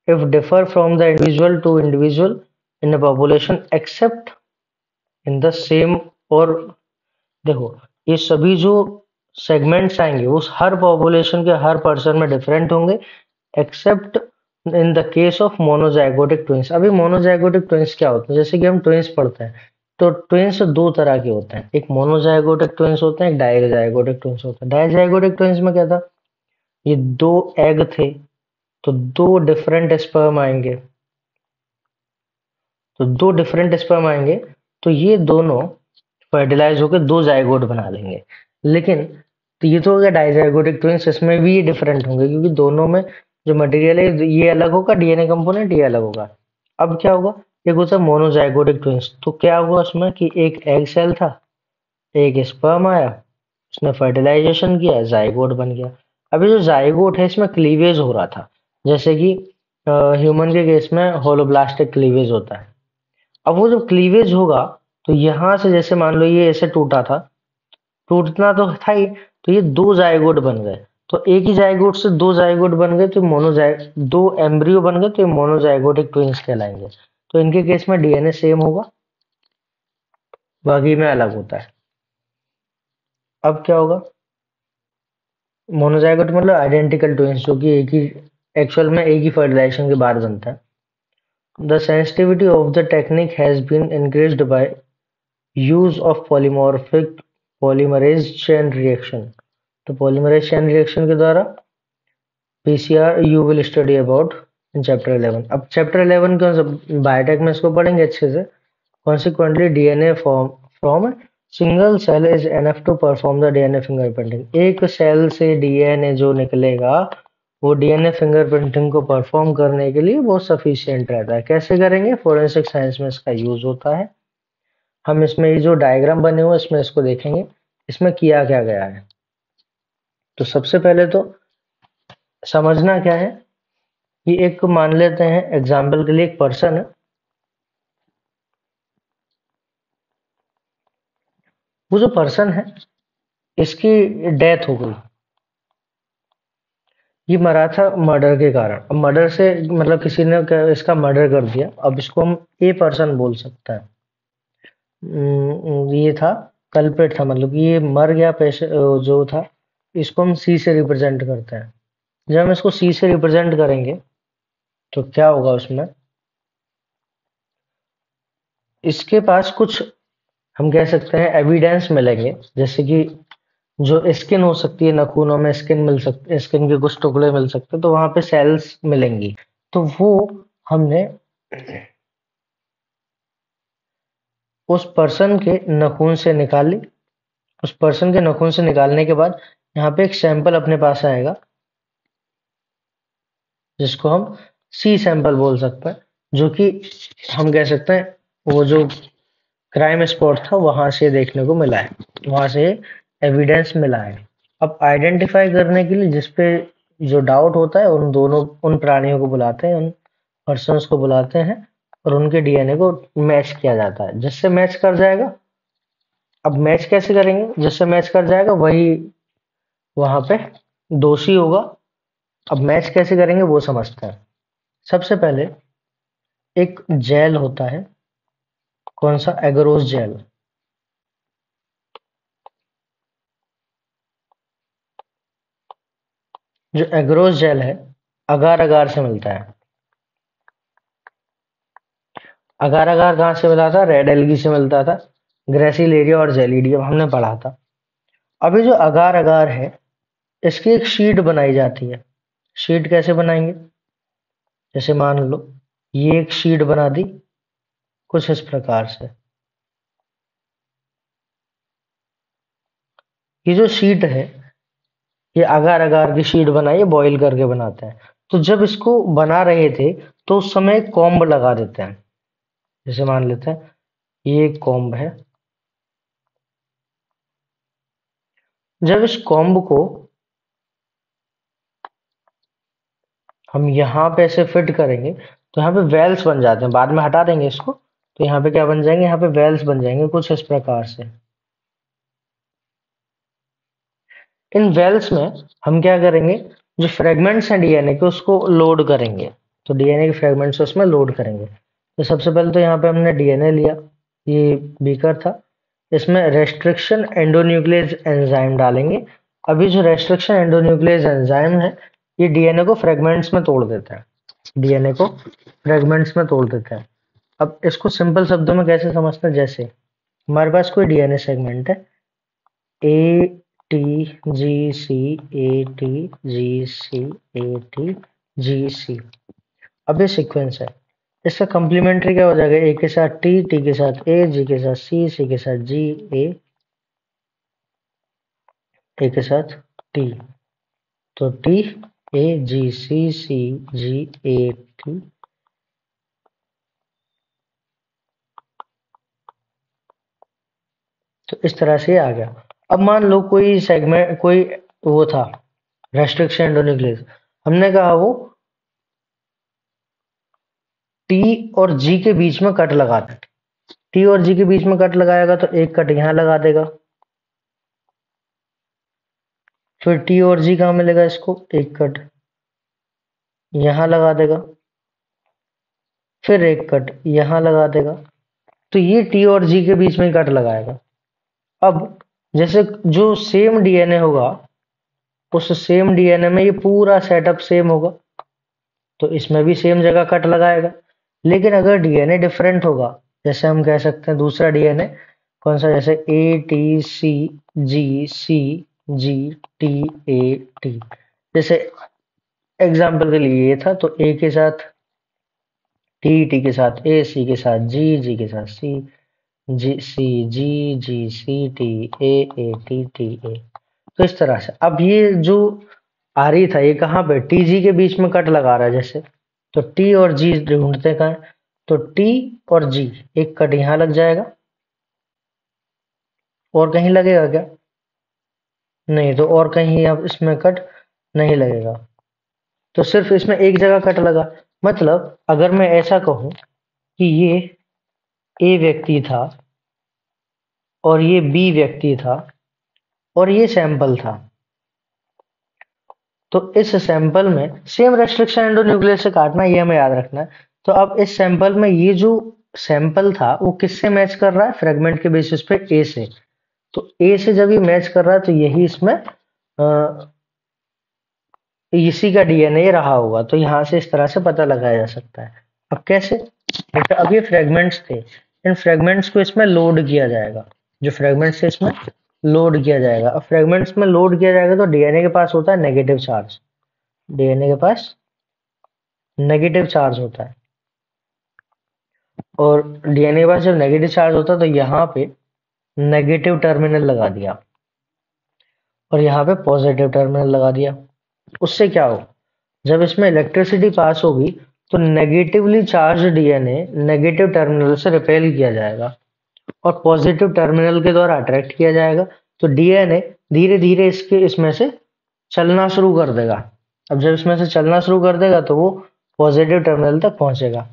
if differ from the individual to individual in a population except in the same, और देखो ये सभी जो सेगमेंट्स आएंगे वो हर पॉपुलेशन के हर पर्सन में डिफरेंट होंगे, accept in the case of monozygotic twins. अभी मोनोजाइगोटिक ट्विंस क्या होते हैं, जैसे कि हम ट्विंस पढ़ते हैं तो ट्विंस दो तरह के होते हैं, एक मोनोजाइगोटिक ट्विंस होते हैं, एक डायजाइगोटिक ट्विंस होते हैं। डायजाइगोटिक ट्विंस में क्या था, ये दो एग थे तो दो डिफरेंट स्पर्म आएंगे, तो दो डिफरेंट स्पर्म आएंगे तो ये दोनों फर्टिलाइज होकर दो जाइगोट बना लेंगे। लेकिन तो ये तो हो गया डाइजाइगोटिक ट्विंस, इसमें भी ये डिफरेंट होंगे क्योंकि दोनों में जो मटेरियल है ये अलग होगा, डीएनए कंपोनेंट ये अलग होगा। अब क्या होगा, एक होता है मोनोजाइगोटिक ट्विंस, तो क्या हुआ उसमें कि एक एग सेल था, एक स्पर्म आया, उसने फर्टिलाइजेशन किया, जाइगोट बन गया। अभी जो जाइगोट है इसमें क्लीवेज हो रहा था, जैसे कि ह्यूमन के केस में होलोब्लास्टिक क्लीवेज होता है। अब वो जब क्लीवेज होगा तो यहाँ से जैसे मान लो ये ऐसे टूटा था, टूटना तो था ही, तो ये दो जाइगोट बन गए, तो एक ही जाइगोट से दो जाइगोट बन गए तो दो एम्ब्रियो बन गए तो ये मोनोजाइगोटिक ट्विंस कहलाएंगे। तो इनके केस में डीएनए सेम होगा, बाकी में अलग होता है। अब क्या होगा, मोनोजाइगोट मतलब आइडेंटिकल ट्विंस जो कि एक ही एक्चुअल में एक ही फर्टिलाइजेशन के बाद बनता है। The sensitivity of the technique has been increased by use of polymorphic polymerase chain reaction. तो पॉलीमरेज चेन रिएक्शन के द्वारा PCR you will study about in chapter 11। अब चैप्टर 11 कौन सा, बायोटेक में इसको पढ़ेंगे अच्छे से। Consequently DNA form from single cell is enough to perform the DNA fingerprinting. एक सेल से डीएनए जो निकलेगा वो डीएनए फिंगरप्रिंटिंग को परफॉर्म करने के लिए बहुत सफिशियंट रहता है। कैसे करेंगे, फोरेंसिक साइंस में इसका यूज होता है। हम इसमें ये जो डायग्राम बने हुए इसमें इसको देखेंगे, इसमें किया क्या गया है। तो सबसे पहले तो समझना क्या है कि एक मान लेते हैं एग्जाम्पल के लिए एक पर्सन है, वो जो पर्सन है इसकी डेथ हो गई, ये मरा था मर्डर के कारण। अब मर्डर से मतलब किसी ने इसका मर्डर कर दिया, अब इसको हम ए पर्सन बोल सकते हैं। ये था कल्प्रिट था, मतलब कि ये मर गया पेशे जो था, इसको हम सी से रिप्रेजेंट करते हैं। जब हम इसको सी से रिप्रेजेंट करेंगे तो क्या होगा उसमें, इसके पास कुछ हम कह सकते हैं एविडेंस मिलेंगे, जैसे कि जो स्किन हो सकती है, नाखूनों में स्किन मिल सकती, स्किन के कुछ टुकड़े मिल सकते हैं, तो वहां पे सेल्स मिलेंगी। तो वो हमने उस पर्सन के नाखून से निकाल ली। उस पर्सन के नाखून से निकालने के बाद यहाँ पे एक सैंपल अपने पास आएगा जिसको हम सी सैंपल बोल सकते हैं, जो कि हम कह सकते हैं वो जो क्राइम स्पॉट था वहां से देखने को मिला है, वहां से एविडेंस मिला है। अब आइडेंटिफाई करने के लिए जिसपे जो डाउट होता है उन दोनों उन प्राणियों को बुलाते हैं, उन पर्सन्स को बुलाते हैं और उनके डीएनए को मैच किया जाता है, जिससे मैच कर जाएगा। अब मैच कैसे करेंगे, जिससे मैच कर जाएगा वही वहां पे दोषी होगा। अब मैच कैसे करेंगे वो समझते हैं। सबसे पहले एक जेल होता है, कौन सा, एगरोस जेल। जो एगरोस जेल है अगार अगार से मिलता है। अगार अगार कहाँ से मिला था, रेड एल्गी से मिलता था। ग्रेसिलेरिया और जेलिडियम हमने पढ़ा था। अभी जो अगार अगार है इसकी एक शीट बनाई जाती है। शीट कैसे बनाएंगे, जैसे मान लो ये एक शीट बना दी कुछ इस प्रकार से। ये जो शीट है ये अगार अगार की शीट बनाई है, बॉईल करके बनाते हैं। तो जब इसको बना रहे थे तो उस समय कॉम्ब लगा देते हैं। जैसे मान लेते हैं ये एक कॉम्ब है, जब इस कॉम्ब को हम यहाँ पे ऐसे फिट करेंगे तो यहाँ पे वेल्स बन जाते हैं, बाद में हटा देंगे इसको, तो यहाँ पे क्या बन जाएंगे, यहाँ पे वेल्स बन जाएंगे कुछ इस प्रकार से। इन वेल्स में हम क्या करेंगे, जो फ्रेगमेंट्स हैं डीएनए के उसको लोड करेंगे, तो डीएनए के फ्रेगमेंट्स उसमें लोड करेंगे। तो सबसे पहले तो यहाँ पे हमने डीएनए लिया, ये बीकर था, इसमें रेस्ट्रिक्शन एंडोन्यूक्लियस एंजाइम डालेंगे। अभी जो रेस्ट्रिक्शन एंडोन्यूक्लियस एंजाइम है ये डीएनए को फ्रेगमेंट्स में तोड़ देता है, डीएनए को फ्रेगमेंट्स में तोड़ देता है। अब इसको सिंपल शब्दों में कैसे समझते हैं, जैसे हमारे पास कोई डीएनए सेगमेंट है, A T G C, A T G C, A T G C. अब ये सीक्वेंस है, इसका कम्प्लीमेंट्री क्या हो जाएगा, ए के साथ टी, टी के साथ ए, जी के साथ सी के साथ जी, ए के साथ टी, तो T A ji C, C ji A T. तो इस तरह से ये आ गया। अब मान लो कोई सेगमेंट, कोई वो था रेस्ट्रिक्शन एंडोन्यूक्लियस, हमने कहा वो टी और जी के बीच में कट लगा दे, टी और जी के बीच में कट लगाएगा तो एक कट यहाँ लगा देगा, फिर टी और जी कहाँ मिलेगा, इसको एक कट यहाँ लगा देगा, फिर एक कट यहाँ लगा देगा, तो ये टी और जी के बीच में कट लगाएगा। अब जैसे जो सेम डीएनए होगा उस सेम डीएनए में ये पूरा सेटअप सेम होगा, तो इसमें भी सेम जगह कट लगाएगा। लेकिन अगर डीएनए डिफरेंट होगा, जैसे हम कह सकते हैं दूसरा डीएनए कौन सा, जैसे A T C G T A T, जैसे एग्जाम्पल के लिए ये था, तो ए के साथ टी, टी के साथ ए, सी के साथ जी के साथ C, G C T, A T T A. तो इस तरह से अब ये जो आ रही था ये कहाँ पे, टी जी के बीच में कट लगा रहा है जैसे, तो टी और जी ढूंढते कहाँ है, तो टी और जी, एक कट यहाँ लग जाएगा, और कहीं लगेगा क्या, नहीं, तो और कहीं अब इसमें कट नहीं लगेगा, तो सिर्फ इसमें एक जगह कट लगा। मतलब अगर मैं ऐसा कहूं कि ये ए व्यक्ति था और ये बी व्यक्ति था और ये सैंपल था, तो इस सैंपल में सेम रेस्ट्रिक्शन एंडोन्यूक्लियस से काटना, ये हमें याद रखना है। तो अब इस सैंपल में ये जो सैंपल था वो किससे मैच कर रहा है, फ्रेगमेंट के बेसिस पे ए से, तो ए से जब ये मैच कर रहा है तो यही इसमें इसी का डीएनए रहा होगा, तो यहाँ से इस तरह से पता लगाया जा सकता है। अब कैसे, जैसे अब ये फ्रेगमेंट्स थे, इन फ्रेगमेंट्स को इसमें लोड किया जाएगा, जो फ्रेगमेंट्स है इसमें लोड किया जाएगा। अब फ्रेगमेंट्स में लोड किया जाएगा तो डीएनए के पास होता है नेगेटिव चार्ज, डीएनए के पास नेगेटिव चार्ज होता है, और डीएनए के पास जब नेगेटिव चार्ज होता है तो यहाँ पे नेगेटिव टर्मिनल लगा दिया और यहाँ पे पॉजिटिव टर्मिनल लगा दिया। उससे क्या हो, जब इसमें इलेक्ट्रिसिटी पास होगी तो negatively charge DNA negative terminal से रिपेल किया जाएगा और पॉजिटिव टर्मिनल के द्वारा अट्रैक्ट किया जाएगा, तो डीएनए धीरे धीरे इसके इसमें से चलना शुरू कर देगा। अब जब इसमें से चलना शुरू कर देगा तो वो पॉजिटिव टर्मिनल तक पहुंचेगा।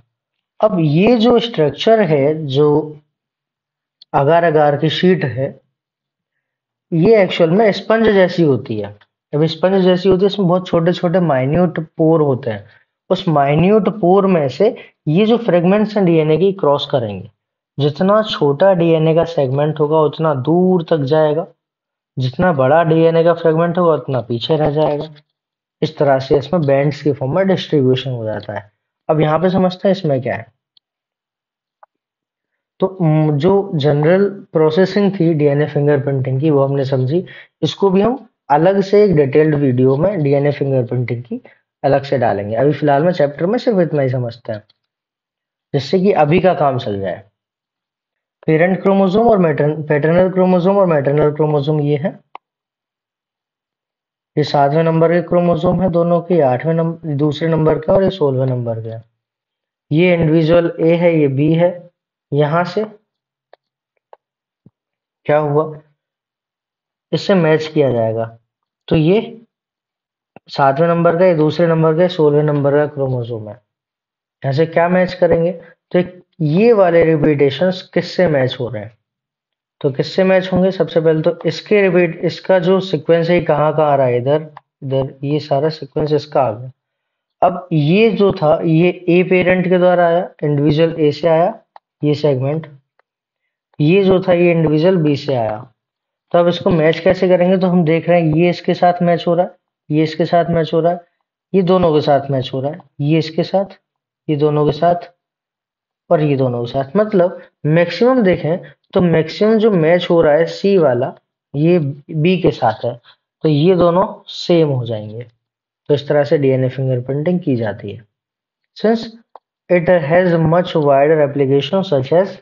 अब ये जो स्ट्रक्चर है, जो अगार अगार की शीट है, ये एक्चुअल में स्पंज जैसी होती है। जब स्पंज जैसी होती है इसमें बहुत छोटे छोटे माइन्यूट पोर होते हैं, उस माइन्यूट पोर में से ये जो फ्रेगमेंट्स हैं डीएनए की क्रॉस करेंगे, जितना छोटा डीएनए का सेगमेंट होगा उतना दूर तक जाएगा, जितना बड़ा डीएनए का फ्रेगमेंट होगा उतना पीछे रह जाएगा। इस तरह से इसमें बैंड्स के फॉर्म में डिस्ट्रीब्यूशन हो जाता है। अब यहाँ पे समझते हैं इसमें क्या है। तो जो जनरल प्रोसेसिंग थी डीएनए फिंगरप्रिंटिंग की वो हमने समझी, इसको भी हम अलग से एक डिटेल्ड वीडियो में डीएनए फिंगरप्रिंटिंग की अलग से डालेंगे। अभी फिलहाल में चैप्टर में सिर्फ इतना ही समझते हैं, जिससे कि अभी का काम चल जाए। पेरेंट क्रोमोसोम और पैटर्नल क्रोमोसोम और मैटरनल क्रोमोसोम ये है, ये 7वें नंबर के क्रोमोसोम है दोनों के, 8वें नंबर दूसरे नंबर के, और ये 16वें नंबर के। ये इंडिविजुअल ए है, ये बी है। यहां से क्या हुआ, इससे मैच किया जाएगा। तो ये 7वें नंबर का, ये दूसरे नंबर का, 16वें नंबर का क्रोमोसोम है। ऐसे क्या मैच करेंगे? तो ये वाले रिपीटेशंस किससे मैच हो रहे हैं? तो किससे मैच होंगे? सबसे पहले तो इसके रिपीट, इसका जो सीक्वेंस है कहाँ कहाँ आ रहा है, इधर इधर, ये सारा सीक्वेंस इसका आ गया। अब ये जो था ये ए पेरेंट के द्वारा आया, इंडिविजुअल ए से आया ये सेगमेंट, ये जो था ये इंडिविजुअल बी से आया। तो अब इसको मैच कैसे करेंगे? तो हम देख रहे हैं ये इसके साथ मैच हो रहा है, ये इसके साथ मैच हो रहा है, ये दोनों के साथ मैच हो रहा है, ये इसके साथ, ये दोनों के साथ, और ये दोनों के साथ। मतलब मैक्सिमम देखें तो मैक्सिमम जो मैच हो रहा है सी वाला, ये बी के साथ है, तो ये दोनों सेम हो जाएंगे। तो इस तरह से डीएनए फिंगरप्रिंटिंग की जाती है। Since it has much wider applications such as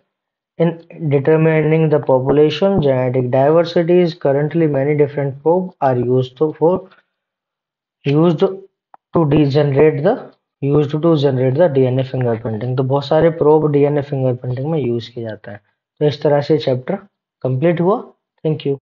in determining the population genetic diversities. Currently many different probes are used to generate the DNA fingerprinting। तो बहुत सारे प्रोब डीएनए फिंगरप्रिंटिंग में यूज किया जाता है। तो इस तरह से चैप्टर कंप्लीट हुआ। Thank you.